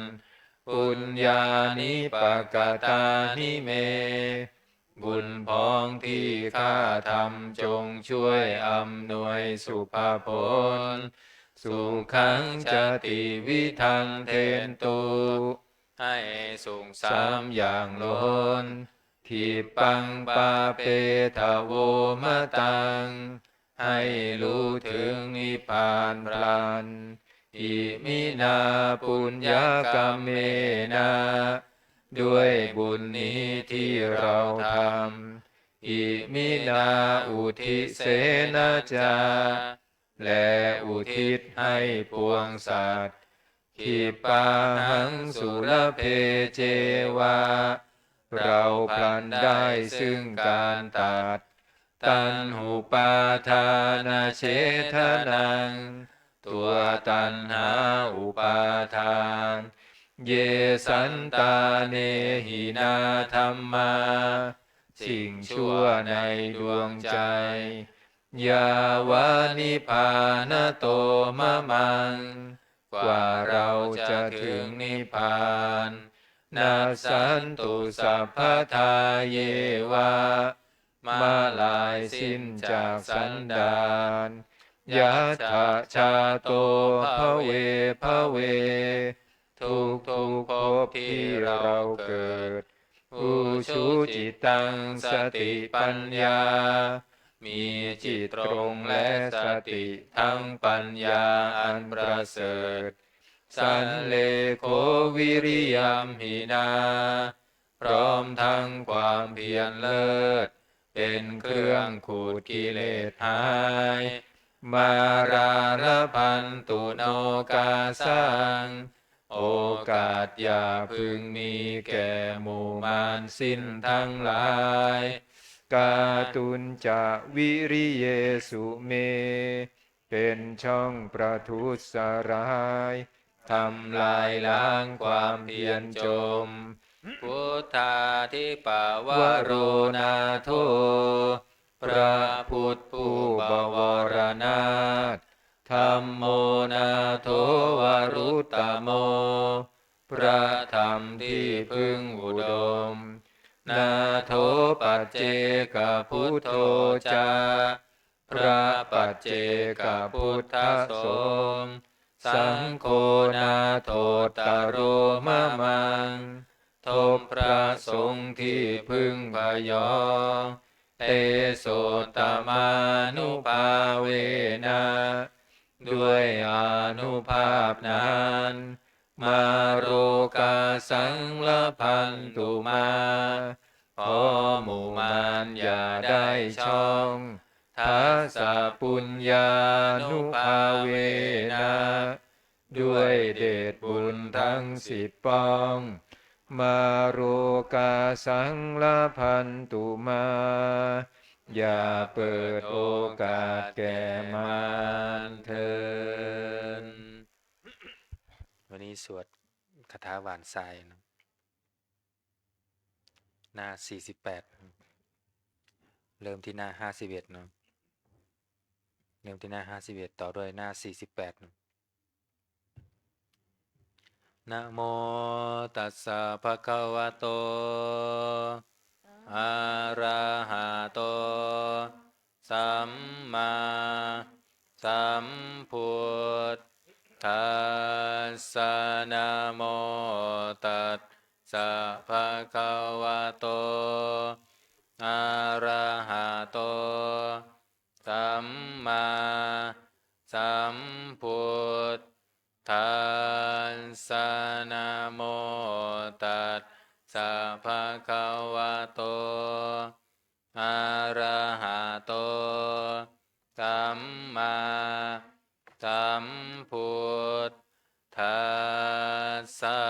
ปุญญานิปกตานิเมบุญพ้องที่ข้าทำจงช่วยอำนวยสุภาผลสุขังจติวิทังเทนตุให้สูงสามอย่างล้นทิปังปาเปทะโวมะตังให้รู้ถึงนิพพานพลันอิมินาปุญญกรรมเมนะด้วยบุญนี้ที่เราทำอิมินาอุทิเสนาจาและอุทิศให้ปวงสัตว์ขิปาหังสุรเพเจวาเราพลันได้ซึ่งการตัดตัณหุปาทานาเฉทนังตัวตัณหาอุปาทานเยสันตาเนหินาธัมมาสิ่งชั่วในดวงใจยาวานิพานโตมะมังกว่าเราจะถึงนิพพานนาสันตุสัพพทาเยวามาลายสิ้นจากสันดานยัตถะชาโตภเวภเวทุกภพที่เราเกิดอุชุจิตังสติปัญญามีจิตตรงและสติทั้งปัญญาอันประเสริฐสันเลโควิริยัมหินาพร้อมทั้งความเพียรเลิศเป็นเครื่องขูดกิเลสหายมาราระพันตุโนกาสังโอกาสอย่าพึงมีแก่หมู่มารสิ้นทั้งหลายกาตุนจะวิริเยสุเมเป็นช่องประทุษร้ายทำลายล้างความเพียรจมพุทธาธิปาวโรนาโทพระพุทธผู้บวรนาถธัมโมนาโทวรุตตโมพระธรรมที่พึงอุดมนาโทปัจเจกพุทโธจาพระปัจเจกพุทธสงฆ์สังโฆนาโทตโรมะมังทมพระสงฆ์ที่พึงพยองเตโสตมานุภาเวนะด้วยอานุภาพนั้นมาโรกาสังละพันตุมาขอหมู่มารอย่าได้ช่องทัสสะปุญญานุภาเวนะด้วยเดชบุญทั้ง10ป้องมาโรกาสังละพันตุมาอย่าเปิดโอกาสแก่มารเถิดวันนี้สวดคาถาหวานทรายนะหน้า48เริ่มที่หน้า51เนาะเริ่มที่หน้า51ต่อด้วยหน้า48 นะโมตัสสะภะคะวะโตอะระหะโตสัมมาสัมพุทธัสสะนะโมตัสสะภะคะวะโตอะระหะโตสัมมาสัมพุทธัสสะนะโมตัสสะภะคะวะโตอะระหะโตสัมมาสัมพุทธัสสะ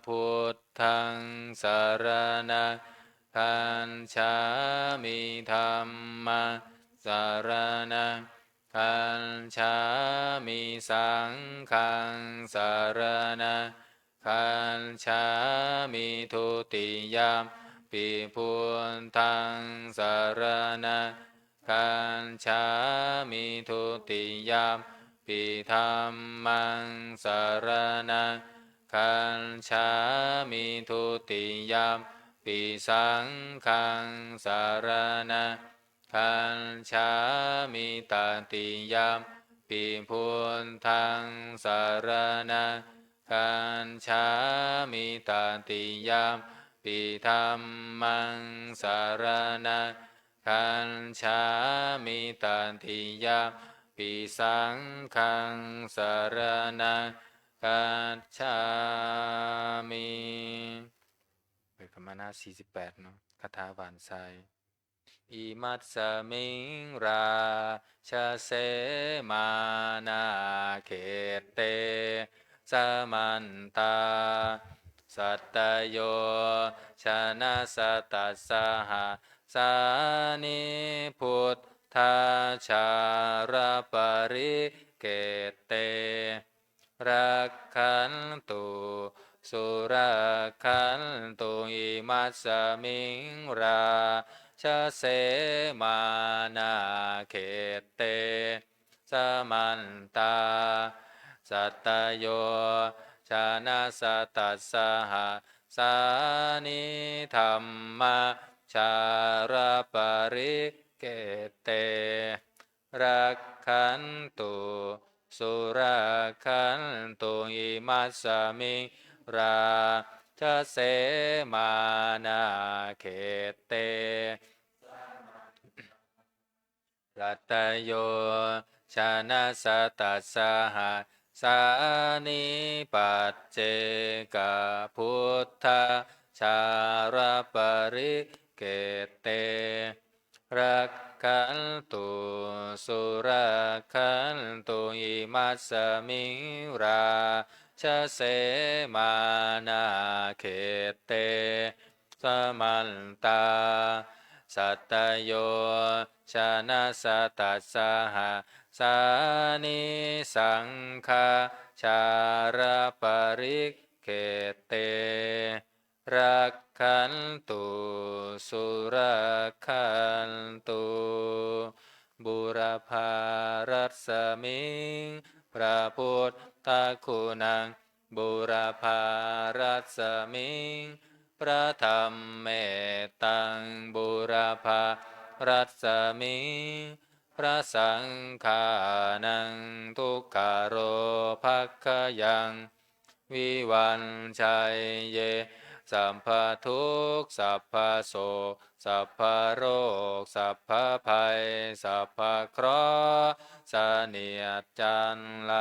พุทธังสรณังคัจฉามิธัมมังสรณังคัจฉามิสังฆังสรณังคัจฉามิทุติยมปิพุทธังสรณังคัจฉามิทุติยมปิธัมมังสรณังคัจฉามิทุติยมปิสังฆังสรณังคัจฉามิตติยมปิพุทธังสรณังคัจฉามิตติยมปิธัมมังสรณังคัจฉามิตติยมปิสังฆังสรณังคัจฉามิเป็นคำมานา48เนาะคาถาหวานใจอิมัตสมิงราชเสมานาเขตเตสมันตาสัตตโยชนะสตัสสหะสานิพุทธาชารปริเกตเตรักขันตุสุรักขันตุอิมัสสมิงราชเสมานาเขตเตสมันตาสัตตโยชนะสตัสสหะสานิธัมมาชารปริเกตเตรักขันตุสุรักขันตุอิมัสสมิงราชเสมานาเขตเตรัตโยชนะสตัสสหะสานิปัจเจกพุทธชารปริเกตเตรักขันตุสุรักขันตุอิมัสสมิงราชเสมานาเขตเตสมันตาสัตตโยชนะสตัสสหะสานิสังฆาชารปริเกตเตรักขันตุสุรักขันตุบุรพารัสมิงพระพุทธคุณังบุรพารัสมิงพระธรรมเมตตังบุรพารัสมิงพระสังฆานังทุกขโรภัคคยังวิวันชัยเยสัมภทุกข์สัพพโสกสัพพโรคสัพพภัยสัพพเคราะห์เสนียดจันไร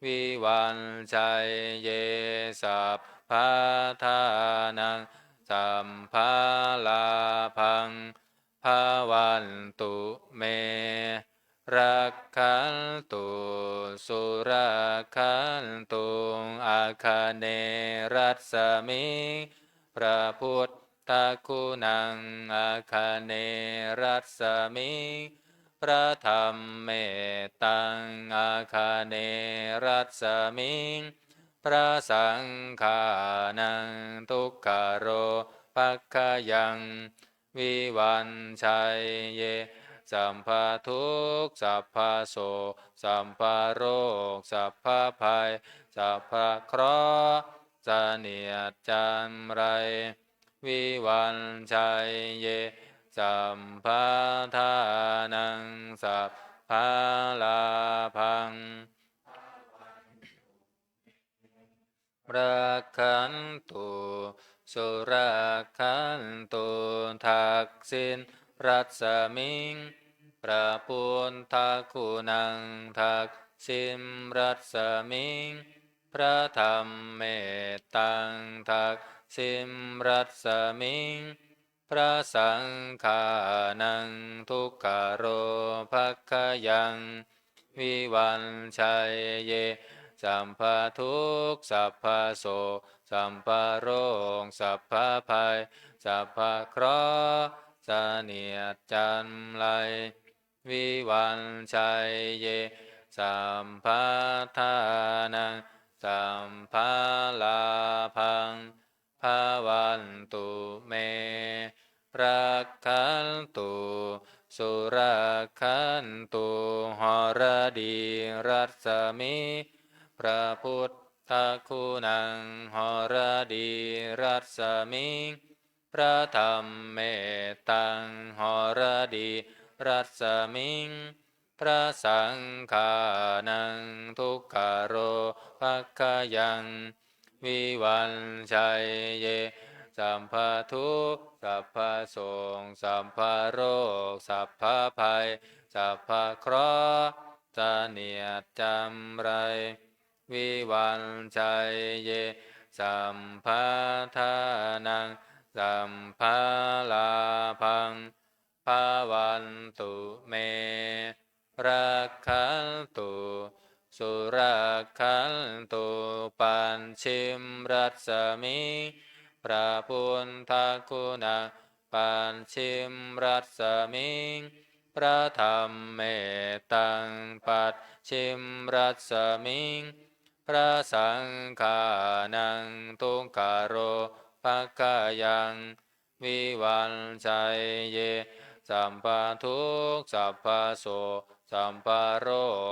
วิวันชัยเยสัพพทานังสัมภาลาพังภาวันตุเมรักขันตุสุรักขันตุอาคาเนรัสมิงพระพุทธคุณังอาคาเนรัสมิงพระธรรมเมตตังอาคาเนรัสมิงพระสังฆานังทุกขโรภัคคยังวิวันชัยเยสัมภทุกข์สัพพโสกสัมภโรคสัพพภัย สัพพะเคราะห์เสนียดจันไรวิวันชัยเยสัมปทานังสัพพะลาภังรักขันตุสุรักขันตุทักษิณรัศมิงพระพุทธคุณังทักษิณรัศมิงพระธรรมเมตตังทักษิณรัศมิงพระสังฆานังทุกขโรภัคคยังวิวันชัยเยสัมภทุกข์สัพพโสสัมภโรคสัพพภัยสัพพเคราะห์เสนียดจันไรวิวันชัยเยสัมภทานังสัมภาลาภังภาวันตุเมรักขันตุสุรักขันตุหรดีรัศมิพระพุทธคุณังหรดีรัศมิงพระธรรมเมตตังหรดีรัศมิงพระสังฆานังทุกขโรภัคคยังวิวันชัยเยสัมภทุกข์สัพพโสสัมภโรคสัพพภัยสัพพเคราะห์เสนียดจำไรวิวันชัยเยสัมภทานังสัมภาลาภังภาวันตุเมรักขันตุสุรักขันตุปัญชิมรัศมิพระพุทธคุณังปัญชิมรัศมิงพระธรรมเมตตังปัจฉิมรัศมิงพระสังฆานังทุกขโรภัคคยังวิวันชัยเยสัมปทุกข์สัพพโสสัมปโร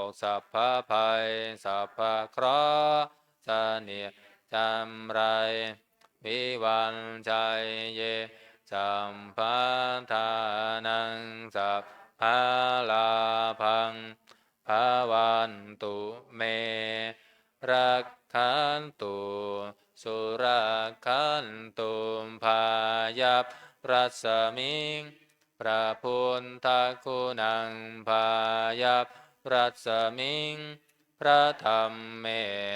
คสัพพภัยสัพพเคราะห์เสนียดจำไรวิวันชัยเยสัมปทานังสัพพะลาภังภาวันตุเมรักขันตุสุรักขันตุพายัพรัศมิงพระพุทธคุณังพายัพรัศมิงพระธรรมเม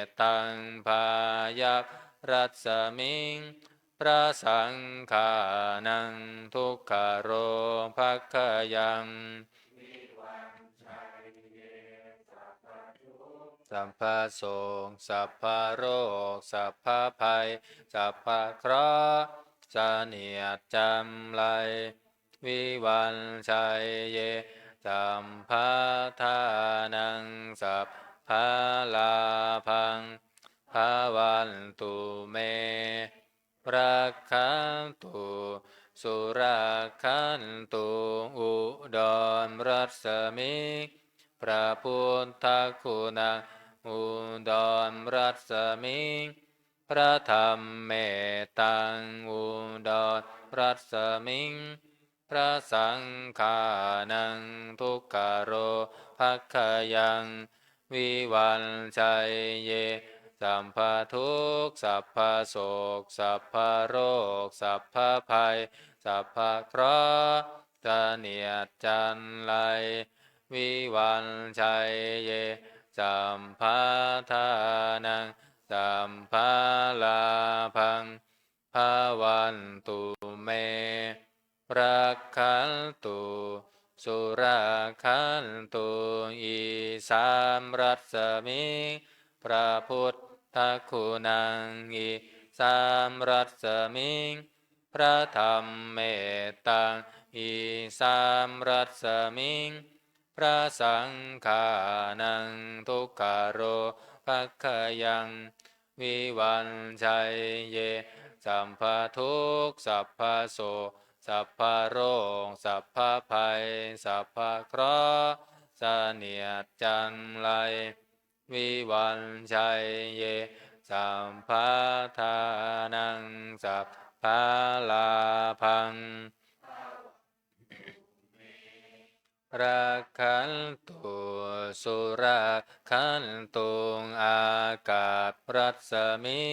ตตังพายัพรัศมิงพระสังฆานังทุกขโรภัคคยังสัพพโสสัพพโรคสัพพภัยสัพพเคราะห์เสนียดจำไรวิวันชัยเยสัมภทานังสัพพะลาภังภาวันตุเมรักขันตุสุรักขันตุอุดรรัศมิพระพุทธคุณังอุดรรัศมิงพระธรรมเมตตังอุดรรัศมิงพระสังฆานังทุกขโรภัคคยังวิวันชัยเยสัมภทุกข์สัพพโสกสัพพโรคสัพพภัยสัพพเคราะห์เสนียดจันไรวิวันชัยเยสัมภทานังสัมภาลาภังภาวันตุเมรักขันตุสุรักขันตุอีสามรัศมิพระพุทธคุณังอีสามรัศมิงพระธรรมเมตตังอีสามรัศมิงพระสังฆานังทุกขโรภัคคยังวิวันชัยเยสัมภทุกข์สัพพโสสัพพโรคสัพพภัยสัพพเคราะห์เสนียดจันไร วิวันชัยเยสัมภัทานังสัพพะลาภังรักขันตุสุรักขันตุงอากาศรัศมิ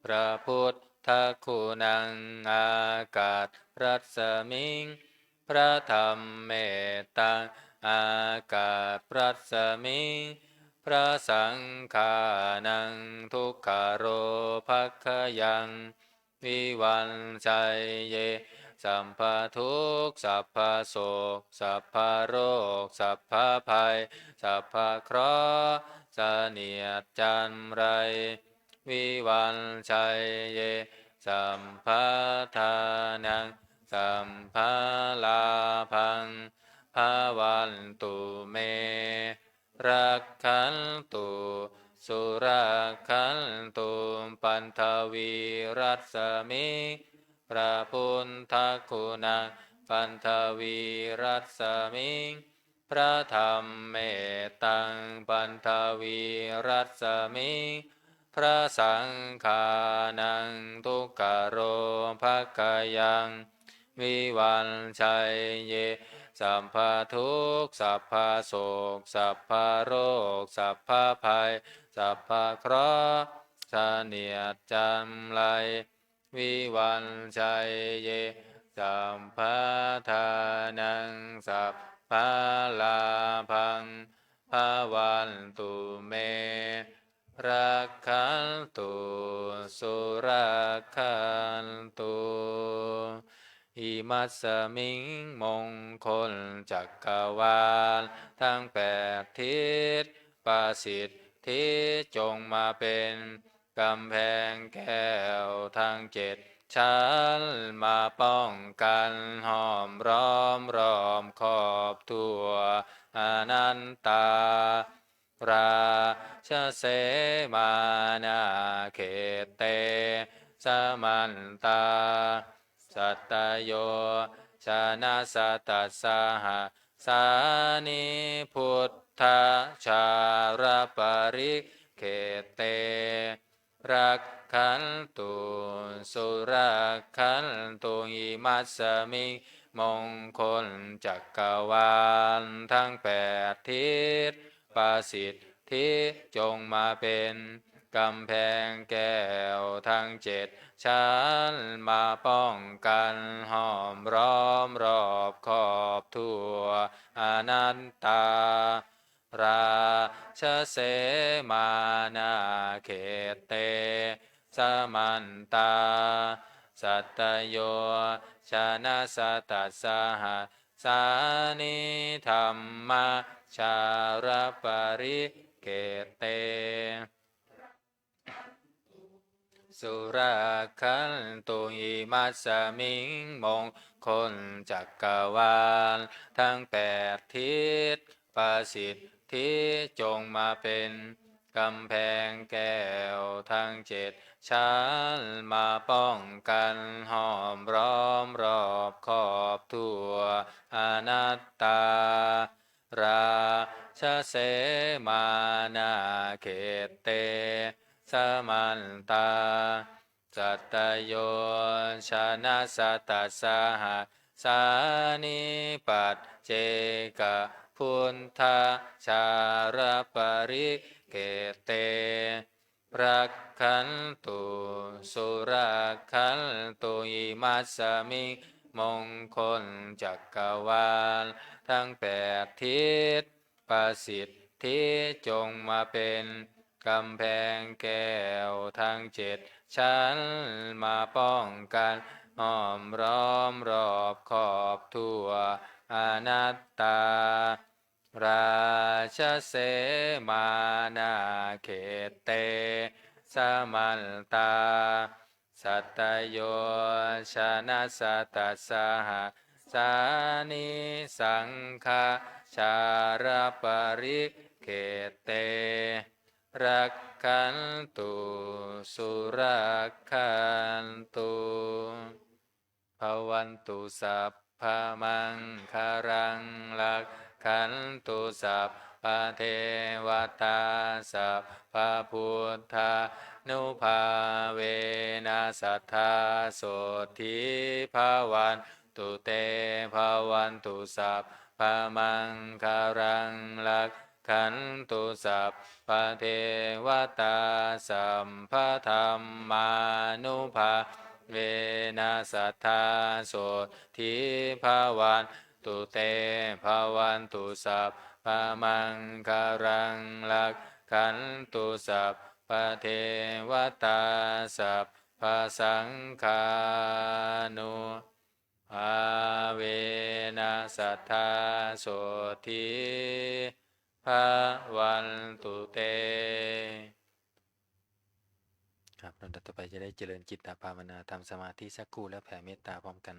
พระพุทธคุณังอากาศรัศมิงพระธรรมเมตตังอากาศรัศมิงพระสังฆานังทุกขโรภคยังวิวันชัยเยสัมภทุกข์สัพพโศกสัพพโรคสัพพภัยสัพพเคราะห์เสนียดจันไรวิวันชัยเยสัมภทานังสัมภาลาภังภาวันตุเมรักขันตุสุรักขันตุปันทวีรัสมิพระพุทธคุณังปันทวีรัสมิงพระธรรมเมตตังปันทวีรัสมิงพระสังฆานังทุกขโรภคยังวิวันชัยเยสัมภทุกข์สัพพโศกสัพพโรคสัพพภัยสัพพเคราะห์เสนียดจันไรวิวันชัยเยสัมภทานังสัพพะลาภังภาวันตุเมรักขันตุสุรักขันตุอิมัสสมิงมงคลจักรวาลทั้ง8ทิศประสิทธิจงมาเป็นกำแพงแก้วทั้ง7ชั้นมาป้องกันห้อมล้อมรอบขอบทั่วอนันตาราชเสมานาเขตเตสมันตาสัตตโยชนะสัตตสหสานิพุทธชารปริเขตเตรักขันตุสุรักขันตุอิมัสสมิมงคลจักรวาลทั้ง8ทิศประสิทธิจงมาเป็นกำแพงแก้วทั้ง7ชั้นมาป้องกันห้อมล้อมรอบขอบทั่วอนันตาราชเสมานาเขตเตสมันตาสัตตโยชนะสัตตสหสานิธรรมชารปริเขตเตสุรักขันตุอิมัสสมิงมงคลจักรวาลทั้ง8ทิศประสิทธิจงมาเป็นกำแพงแก้วทั้ง7ชั้นมาป้องกันห้อมล้อมรอบขอบทั่วอนัตตาราชเสมานาเขตเตสมันตาสัตตโยชนะสัตตสหสานิปัจเจกพุทธชารปริเขตเตรักขันตุสุรักขันตุอิมัสสมิมงคลจักรวาลทั้ง8ทิศประสิทธิจงมาเป็นกำแพงแก้วทั้ง7ชั้นมาป้องกันห้อมล้อมรอบขอบทั่วอนัตตาราชเสมานาเขตเตสมันตาสัตตโยชนะสัตตสหสานิสังฆชารปริเขตเตรักขันตุสุรักขันตุภวันตุสัพพมังคารังลักขันตุสัพพ พระเทวตาสัพพะพุทธานุภาเวนัสสัทธาโสทิภาวันตุเตภาวันตุสัพพะมังคารังลักขันตุสัพพะเทวตาสัมภะธรรมานุภาเวนัสสัทธาโสทิภาวันตุเตภาวันตุสัพพะมังคารังลักขันตุสัพพะเทวตาสัพพะสังฆานุภาเวนัสสัทธาโสทิภาวันตุเตครับลำดับต่อไปจะได้เจริญจิตตภาวนาทำสมาธิสักครู่แล้วแผ่เมตตาพร้อมกัน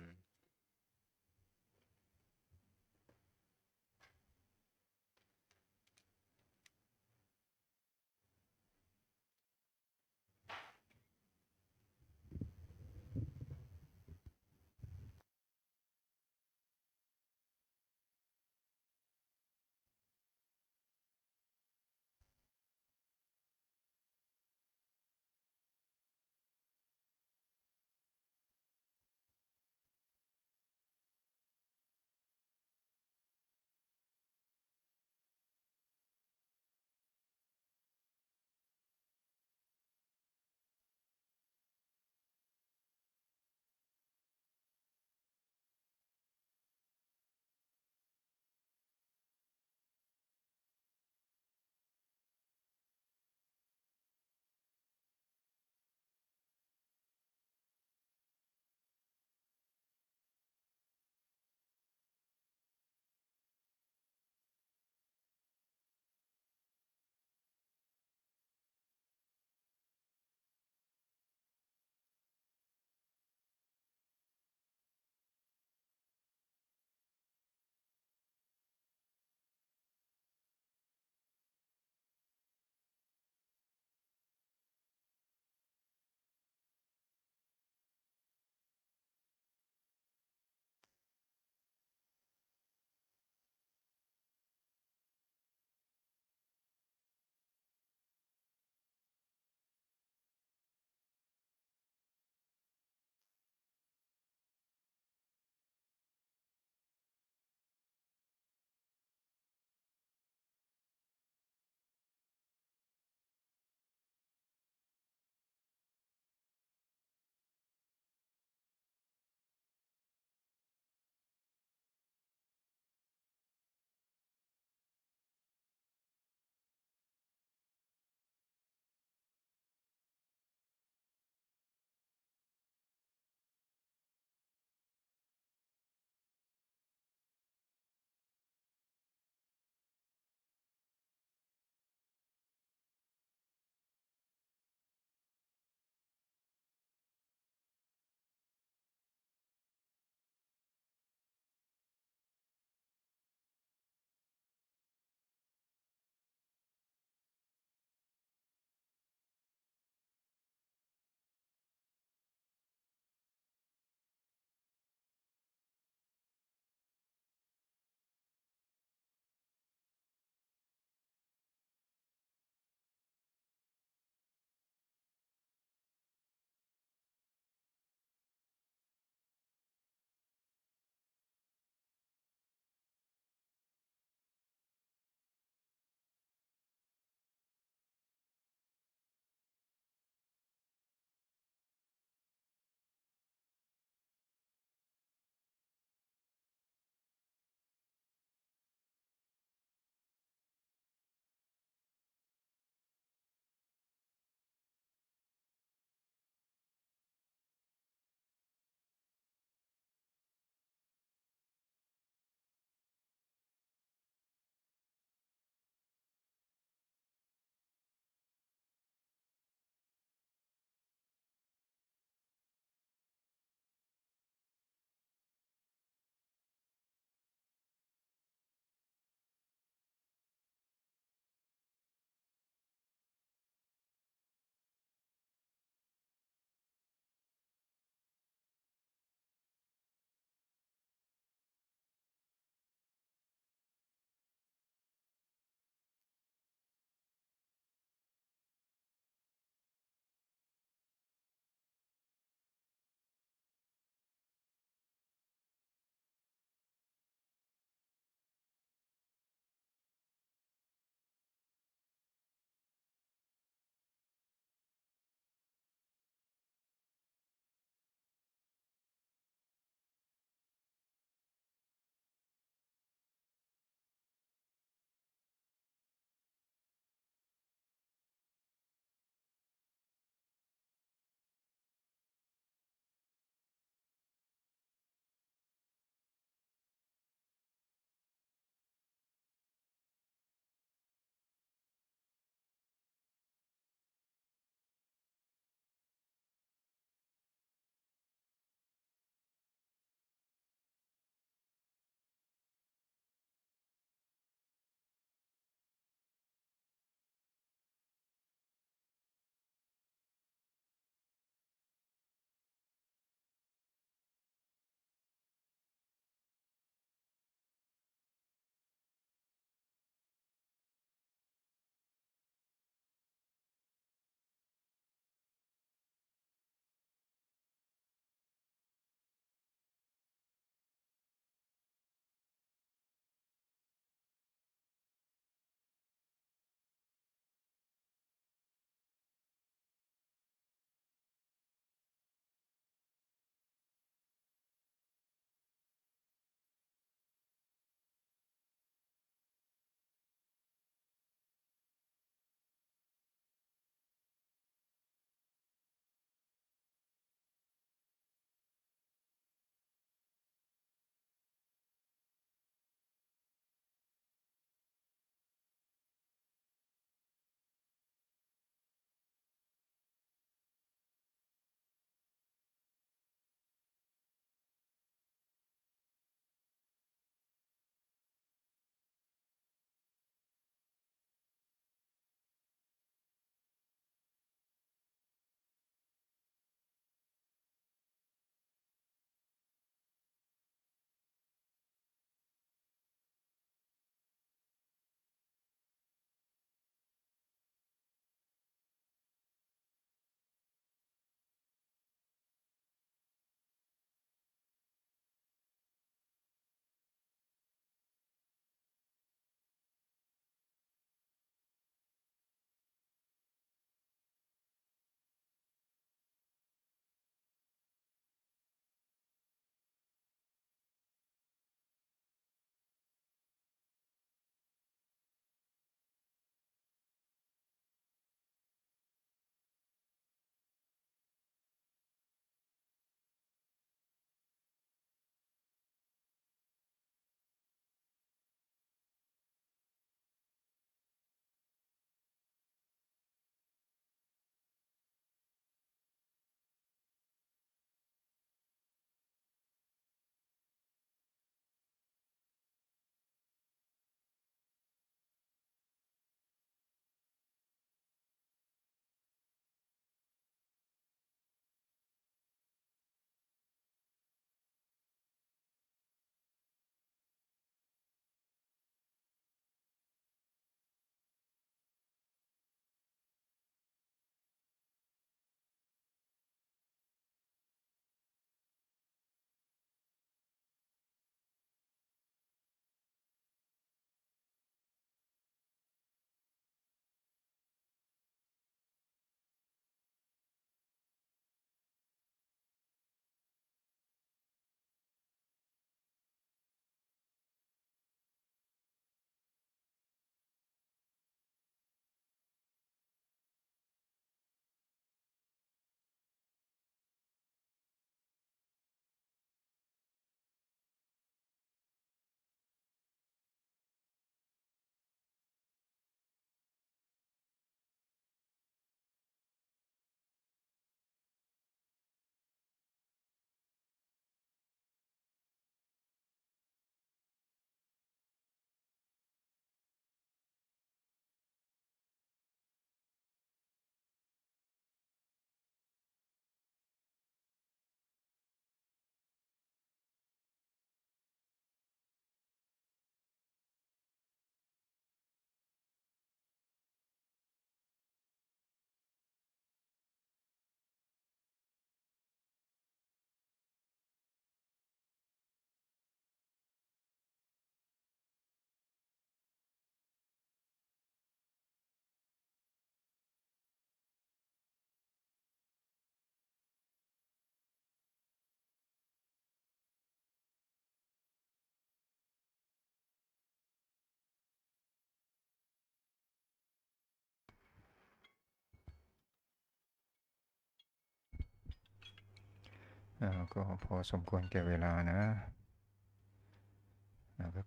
ก็พอสมควรแก่เวลานะ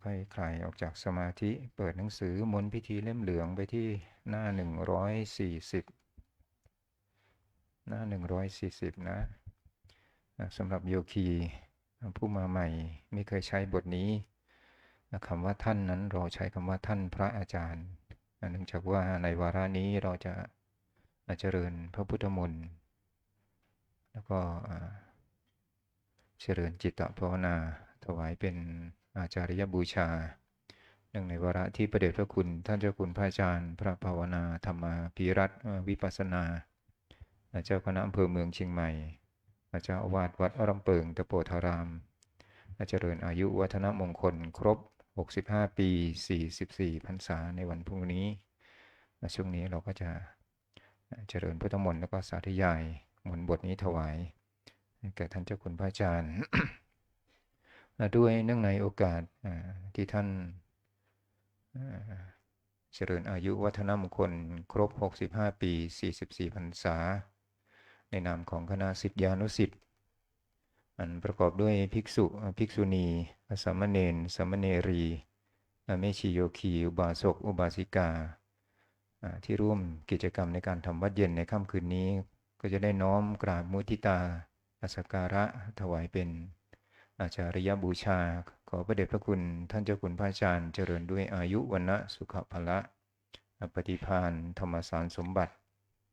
ค่อยๆคลายออกจากสมาธิเปิดหนังสือมนต์พิธีเล่มเหลืองไปที่หน้า140หน้า140นะสำหรับโยคีผู้มาใหม่ไม่เคยใช้บทนี้คำว่าท่านนั้นเราใช้คำว่าท่านพระอาจารย์เนื่องจากว่าในวาระนี้เราจะเจริญพระพุทธมนต์แล้วก็เจริญจิตตภาวนาถวายเป็นอาจาริยบูชาเนื่องในวาระที่พระเดชพระคุณท่านเจ้าคุณพระอาจารย์พระภาวนาธรรมาภิรัตน์วิปัสสนาเจ้าคณะอำเภอเมืองเชียงใหม่เจ้าอาวาสวัดอรัมเปิงตะโปธารามเจริญอายุวัฒนมงคลครบ65 ปี44 พรรษาในวันพรุ่งนี้ช่วงนี้เราก็จะเจริญพุทธมนต์แล้วก็สาธยายมนต์บทนี้ถวายแก่ท่านเจ้าคุณพระอาจารย์ ด้วยเนื่องในโอกาสที่ท่านเจริญอายุวัฒนมงคลครบ65 ปี44 พรรษาในนามของคณะศิษยานุศิษย์อันประกอบด้วยภิกษุภิกษุณีสามเณรสามเณรีแม่ชีโยคีอุบาสกอุบาสิกาที่ร่วมกิจกรรมในการทำวัดเย็นในค่ำคืนนี้ก็จะได้น้อมกราบมุทิตาสักการะถวายเป็นอาจาริยบูชาขอพระเดชพระคุณท่านเจ้าคุณพระอาจารย์เจริญด้วยอายุวรรณะสุขภละปฏิภาณธรรมสารสมบัติ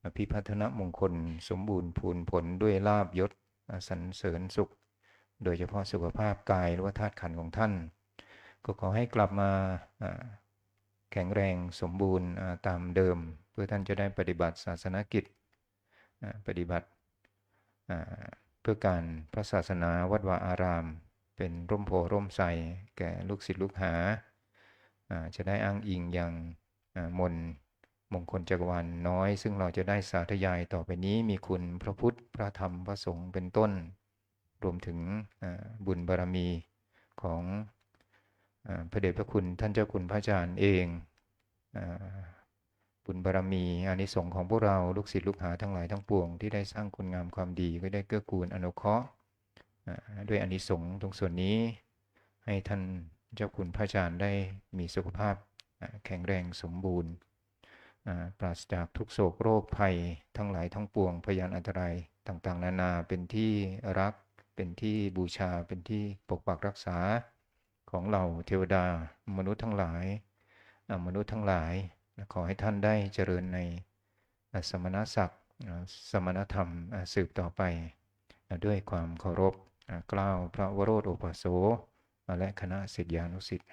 อภิพัฒนมงคลสมบูรณ์พูนผลด้วยลาภยศสรรเสริญสุขโดยเฉพาะสุขภาพกายหรือว่าธาตุขันธ์ของท่านก็ขอให้กลับมาแข็งแรงสมบูรณ์ตามเดิมเพื่อท่านจะได้ปฏิบัติศาสนกิจปฏิบัติเพื่อการพระศาสนาวัดวาอารามเป็นร่มโพร่มไทรแก่ลูกศิษย์ลูกหาจะได้อ้างอิงอย่างมงคลจักรวาลน้อยซึ่งเราจะได้สาธยายต่อไปนี้มีคุณพระพุทธพระธรรมพระสงฆ์เป็นต้นรวมถึงบุญบารมีของพระเดชพระคุณท่านเจ้าคุณพระอาจารย์เองบุญบารมีอานิสงส์ของพวกเราลูกศิษย์ลูกหาทั้งหลายทั้งปวงที่ได้สร้างคุณงามความดีก็ได้เกื้อกูลอนุเคราะห์ด้วยอานิสงส์ตรงส่วนนี้ให้ท่านเจ้าคุณพระอาจารย์ได้มีสุขภาพแข็งแรงสมบูรณ์ปราศจากทุกโศกโรคภัยทั้งหลายทั้งปวงพยานอันตรายต่างๆนานาเป็นที่รักเป็นที่บูชาเป็นที่ปกปักรักษาของเราเทวดามนุษย์ทั้งหลายขอให้ท่านได้เจริญในสมณศักดิ์สมณธรรมสืบต่อไปด้วยความเคารพกล่าวพระวโรธโอภาโสและคณะศิษยานุศิษย์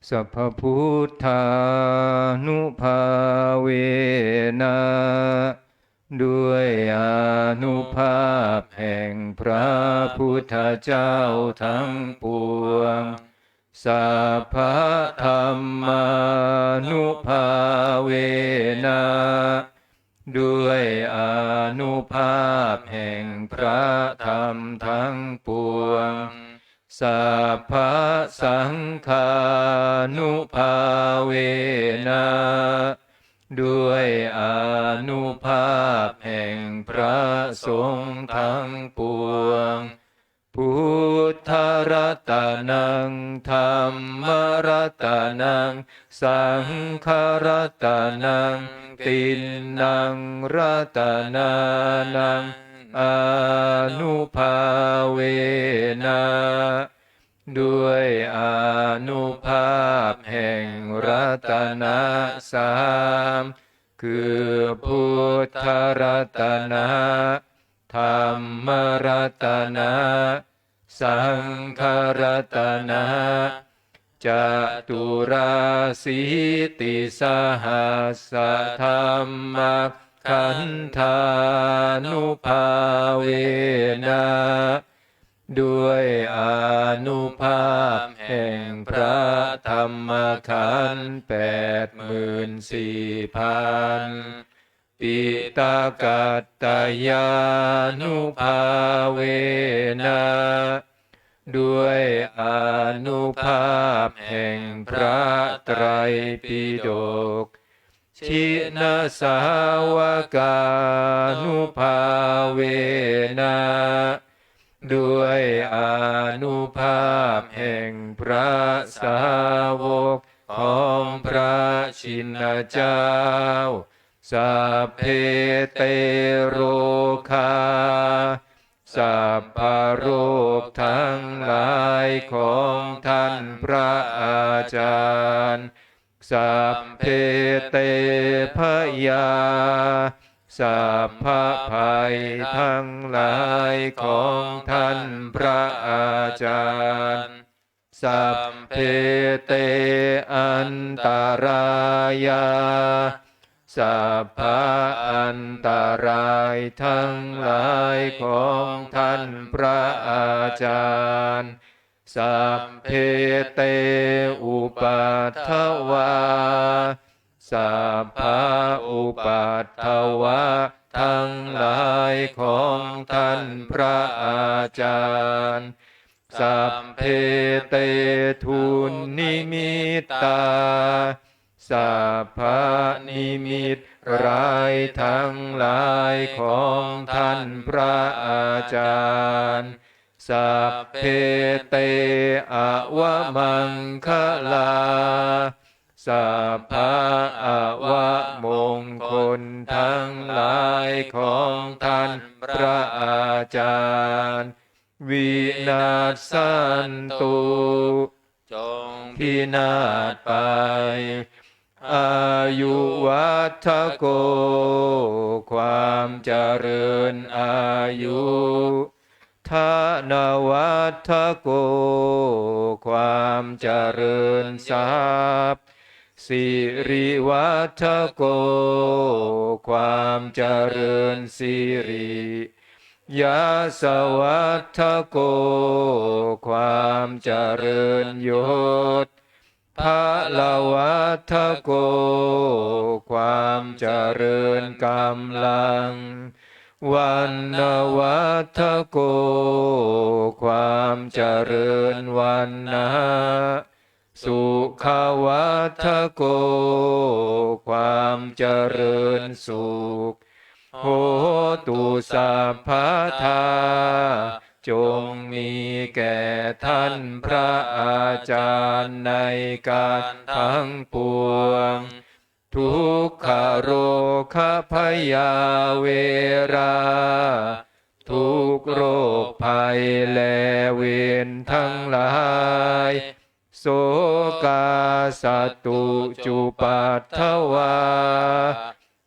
สัพพพุทธานุภาเวนะด้วยอานุภาพแห่งพระพุทธเจ้าทั้งปวงสัพพธรรมานุภาเวนะด้วยอานุภาพแห่งพระธรรมทั้งปวงสัพพสังฆานุภาเวนะด้วยอานุภาพแห่งพระสงฆ์ทั้งปวงพุทธรัตนังธรรมรัตนังสังฆรัตนังตินนังรัตนานังอานุภาเวนะด้วยอานุภาพแห่งรัตนะสามคือพุทธรัตนะธรรมรัตนะสังฆรัตนะจตุราสีติสหัสธรรมขันธานุภาเวนะด้วยอานุภาพแห่งพระธรรมขันธ์84,000ปิตากัตตยานุภาเวนะด้วยอานุภาพแห่งพระไตรปิฎก ชินาสาวกานุภาเวนะด้วยอานุภาพแห่งพระสาวกของพระชินเจ้าสัพเพเตโรคาสัพพโรคทั้งหลายของท่านพระอาจารย์สัพเพเตพยาสัพพภัยทั้งหลายของท่านพระอาจารย์สัพเพเตอันตรายาสัพพอันตรายทั้งหลายของท่านพระอาจารย์สัพเพเตอุปัฏฐวาสัพพอุปัฏฐวะทั้งหลายของท่านพระอาจารย์สัพเพเตทุนนิมิตตาสัพพนิมิตร้ายทั้งหลายของท่านพระอาจารย์สัพเพเตอวมังคลาสัพพะอวมงคลทั้งหลายของท่านพระอาจารย์วินาศสันตุจงพินาศไปอายุวัฏโกความเจริญอายุธนวัฏโกความเจริญทรัพย์สิริวัฏโกความเจริญสิริยาสวัฏโกความเจริญยศภะละวัฏโกความเจริญกำลังวันนวัฏโกความเจริญวันนะสุขวัฏโกความเจริญสุขโหตุสัพพทาจงมีแก่ท่านพระอาจารย์ในการทั้งปวงทุกขโรคพยาเวราทุกโรคภัยและเวรทั้งหลายโสกาสัตตุจุปัฏฐวา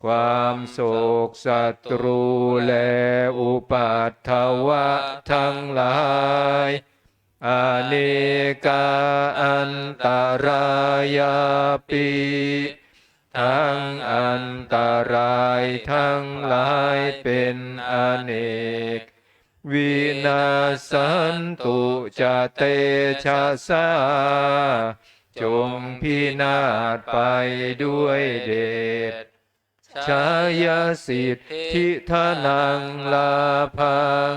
ความโศกศัตรูและอุปัฏฐวะทั้งหลายอเนกาอันตรายาปิทั้งอันตรายทั้งหลายเป็นอเนกวินาสันตุจะเตชะสาจงพินาศไปด้วยเดชชายสิทธิทนังลาภัง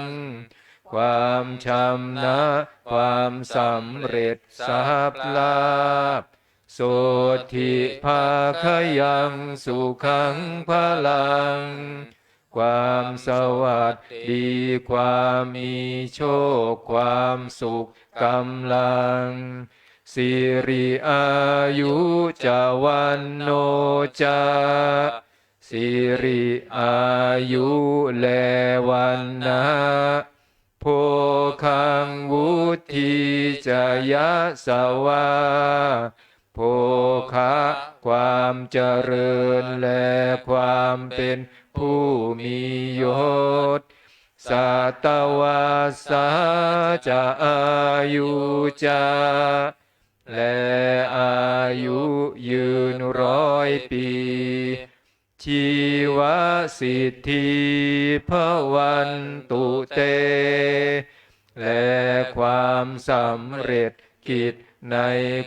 ความชำนะความสำเร็จทรัพย์ลาภโสธิภาคยังสุขังพลังความสวัสดีความมีโชคความสุขกำลังสิริอายุจวันโนจาสิริอายุและวันนะโภคังวุฒิจยะสวาโภคะความเจริญและความเป็นผู้มียศสัตวาสาจะอายุจาและอายุยืน100 ปีชีวสิทธิภวันตุเตและความสำเร็จกิจใน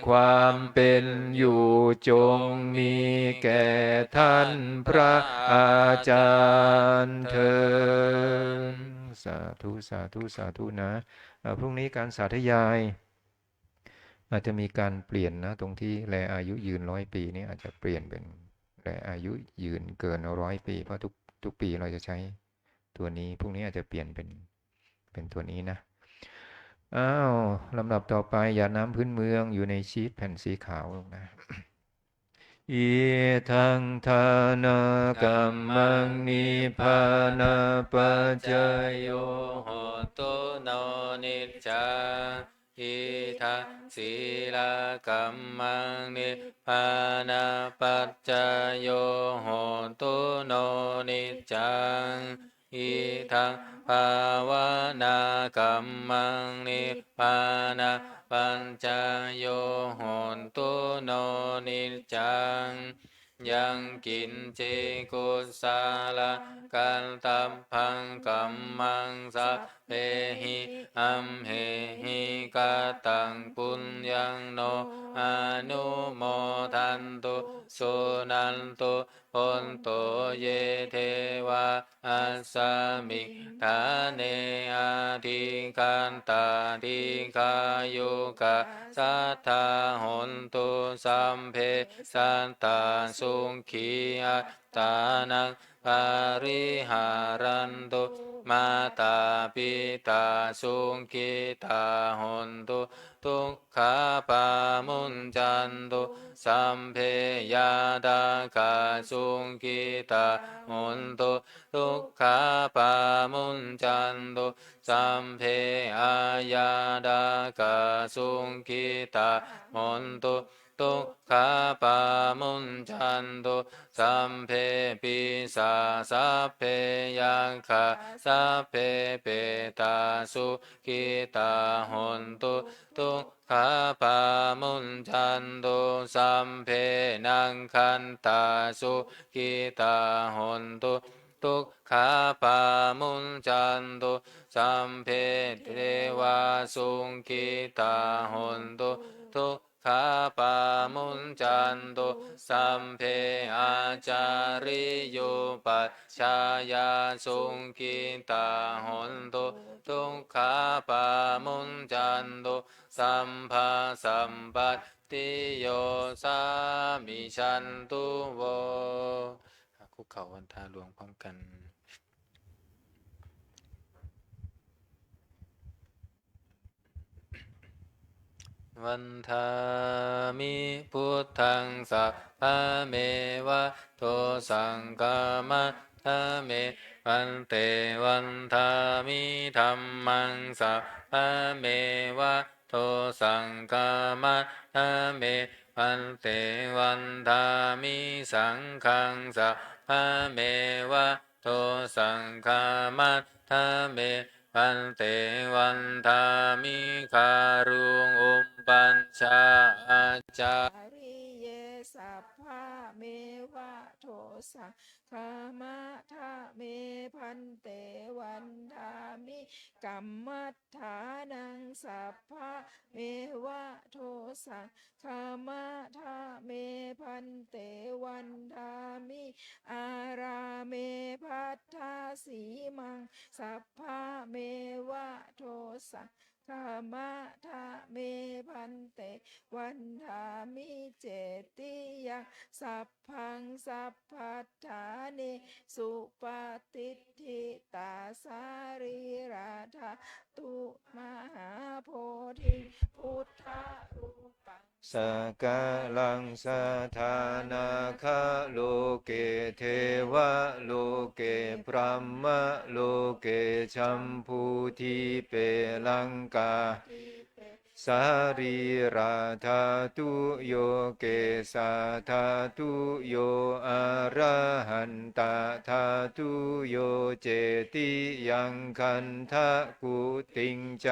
ความเป็นอยู่จงมีแก่ท่านพระอาจารย์เถิดสาธุสาธุสาธุนะพรุ่งนี้การสาธยายอาจจะมีการเปลี่ยนนะตรงที่แลอายุยืน100 ปีนี้อาจจะเปลี่ยนเป็น และอายุยืนเกิน100 ปีเพราะทุกปีเราจะใช้ตัวนี้พรุ่งนี้อาจจะเปลี่ยนเป็นตัวนี้นะอ้าวลำดับต่อไปหยาดน้ำพื้นเมืองอยู่ในชีทแผ่นสีขาวนะอิทังทานกัมมังนิพพานาปัจจยโยโหตุโนนิจจาอิทังศีลกัมมังนิพพานาปัจจยโยโหตุโนนิจจังอิทังภาวนากัมมังนิพพานาปัญจโยโหตุโนนิจจังยังกินเจกุสาลกันตัมพังกัมมังสัพเพหิอัมเหหิกาตังปุญญังโนอนุโมทันตุสุนันตุพนโตเยเทวาอัสสมิทาเนอาทิกันตาทิกายุกะสัทธาหนตุสัมเพสันตาสุขีอัตตานังปาริหารันตุมาตาปิตาสุขิตาหนตุทุกขาปามุญจันตุสัมเพยาดากาสุขิตาหนตุทุกขาปามุญจันตุสัมเพอายาดากาสุขิตาหนตุทุกขาปามุญจันตุสัมเพปิสาสัพเพยังคาสัพเพเปตาสุขิตาหนตุทุกขาปามุญจันตุสัมเพนังคันตาสุขิตาหนตุทุกขาปามุญจันตุสัมเพเทวาสุขิตาหนตุทุกขาปามุญจันตุสัมเพอาจาริโยปัชฌายาสุขิตาหนตุทุกขาปามุญจันตุสัมภาสัมปัตติโยสามิชันตุโวคุกเข่าวันทาหลวงพร้อมกันวันทามิพุทธังสัพพะเมวะโตสังฆามัฏฐะเมวันเตวันทามิธัมมังสัพพะเมวะโตสังฆามัฏฐะเมวันเตวันทามิสังฆังสัพพะเมวะโตสังฆามัฏฐะเมวันเตวันทามิคารุงอุปปัญชาอาจาริเยสัพพะเมวะโทสังฆามะทะเมพันเตวันทามิกัมมัฏฐานังสัพพะเมวะโทสังฆามะทะเมพันเตวันทามิอาราเมพัทธาสีมังสัพพะเมวะโทสังฆามะทะเมพันเตวันทามิเจติยังสัพพังสัพพัทธานิสุปฏิทิตาสารีราธาตุมหาโพธิพุทธรูปังสกาลังสถานาคาโลเกเทวะโลเกพรหมโลเกชัมพูทิเปลังกาสารีราธาตุโยเกสาธาตุโยอะระหันตาธาตุโยเจติยังคันทะกุติงจ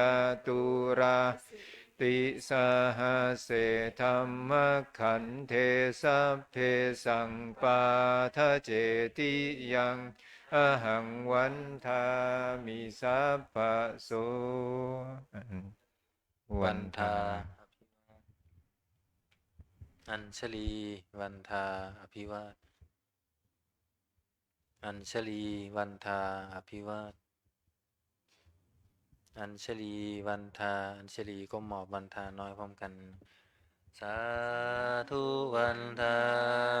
ตุราติสหัสเสธัมมขันเทสัพเพสังปาทะเจติยังอหังวันทามิสัพพะโสวันทาอัญชลีวันทาอภิวาทอัญชลีวันทาอภิวาทอัญชลีวันทาอัญชลีก้มหมอบวันทาน้อยพร้อมกัน สาธุวันทา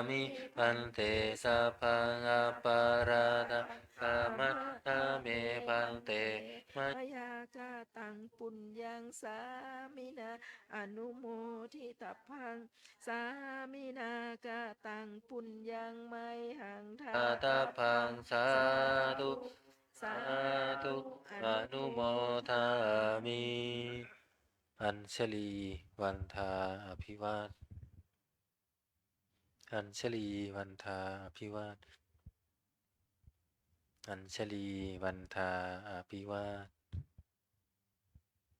มิพันเตสัพพังอปาราตกามัตถาเมพันเตมะ มยากาตังปุญญังสามินาอนุโมทิตพังสามินากาตังปุญญังไมหังทา อาตาพังสาธุ สา สาธุอนุโมทามิ อัญชลีวันทาอภิวาทอัญชลีวันทาอภิวาทอัญชลีวันทาอภิวาท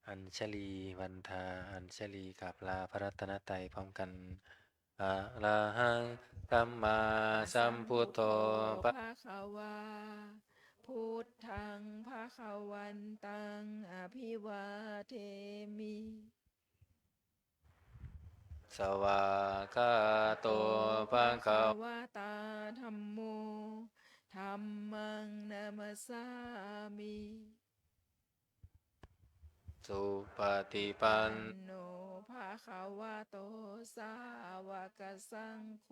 อัญชลีวันทาอัญชลีกราบลาพระรัตนตรัยพร้อมกันอะระหังสัมมาสัมพุทโธ ภะคะวาพุทธังภะคะวันตังอภิวาเทมิ สวากาโตภะคะ วะตาธัมโมธัมมังนามัสสามิ สุปฏิปัน โนภะคะวะโตสาวกสังโฆ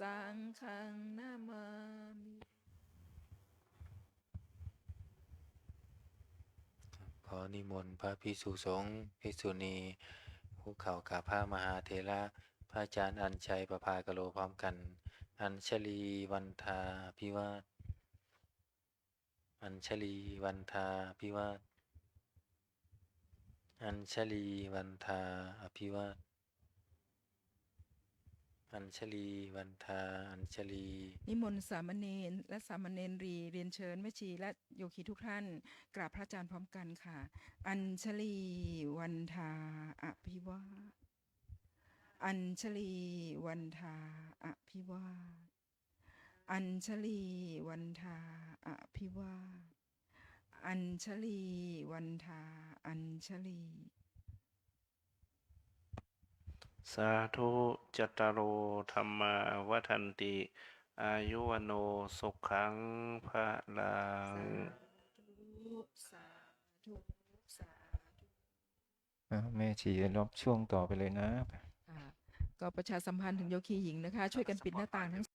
สังฆังนามามิ ขอนิมนต์พระภิกษุสงฆ์ภิกษุณีภูเขากราบพระมหาเถระพระอาจารย์อัญชัยประภากโลพร้อมกัน อัญชลีวันทาพิวาทอัญชลีวันทาพิวาทอัญชลีวันทาอภิวาทอัญชลีวันทาอัญชลี นิมนต์สามเณรและสามเณรีเรียนเชิญแม่ชีและโยคีทุกท่านกราบพระอาจารย์พร้อมกันค่ะ อัญชลีวันทาอภิวาทอัญชลีวันทาอภิวาทอัญชลีวันทาอภิวาทอัญชลีวันทาอัญชลี สาธุจตารโอธรรมาวัฏันติ อายุวโนสุขังพระลัง สาธุสาธุ แม่ชีรับช่วงต่อไปเลยนะ ค่ะก็ประชาสัมพันธ์ถึงโยคีหญิงนะคะ ช่วยกันปิดหน้าต่างทั้ง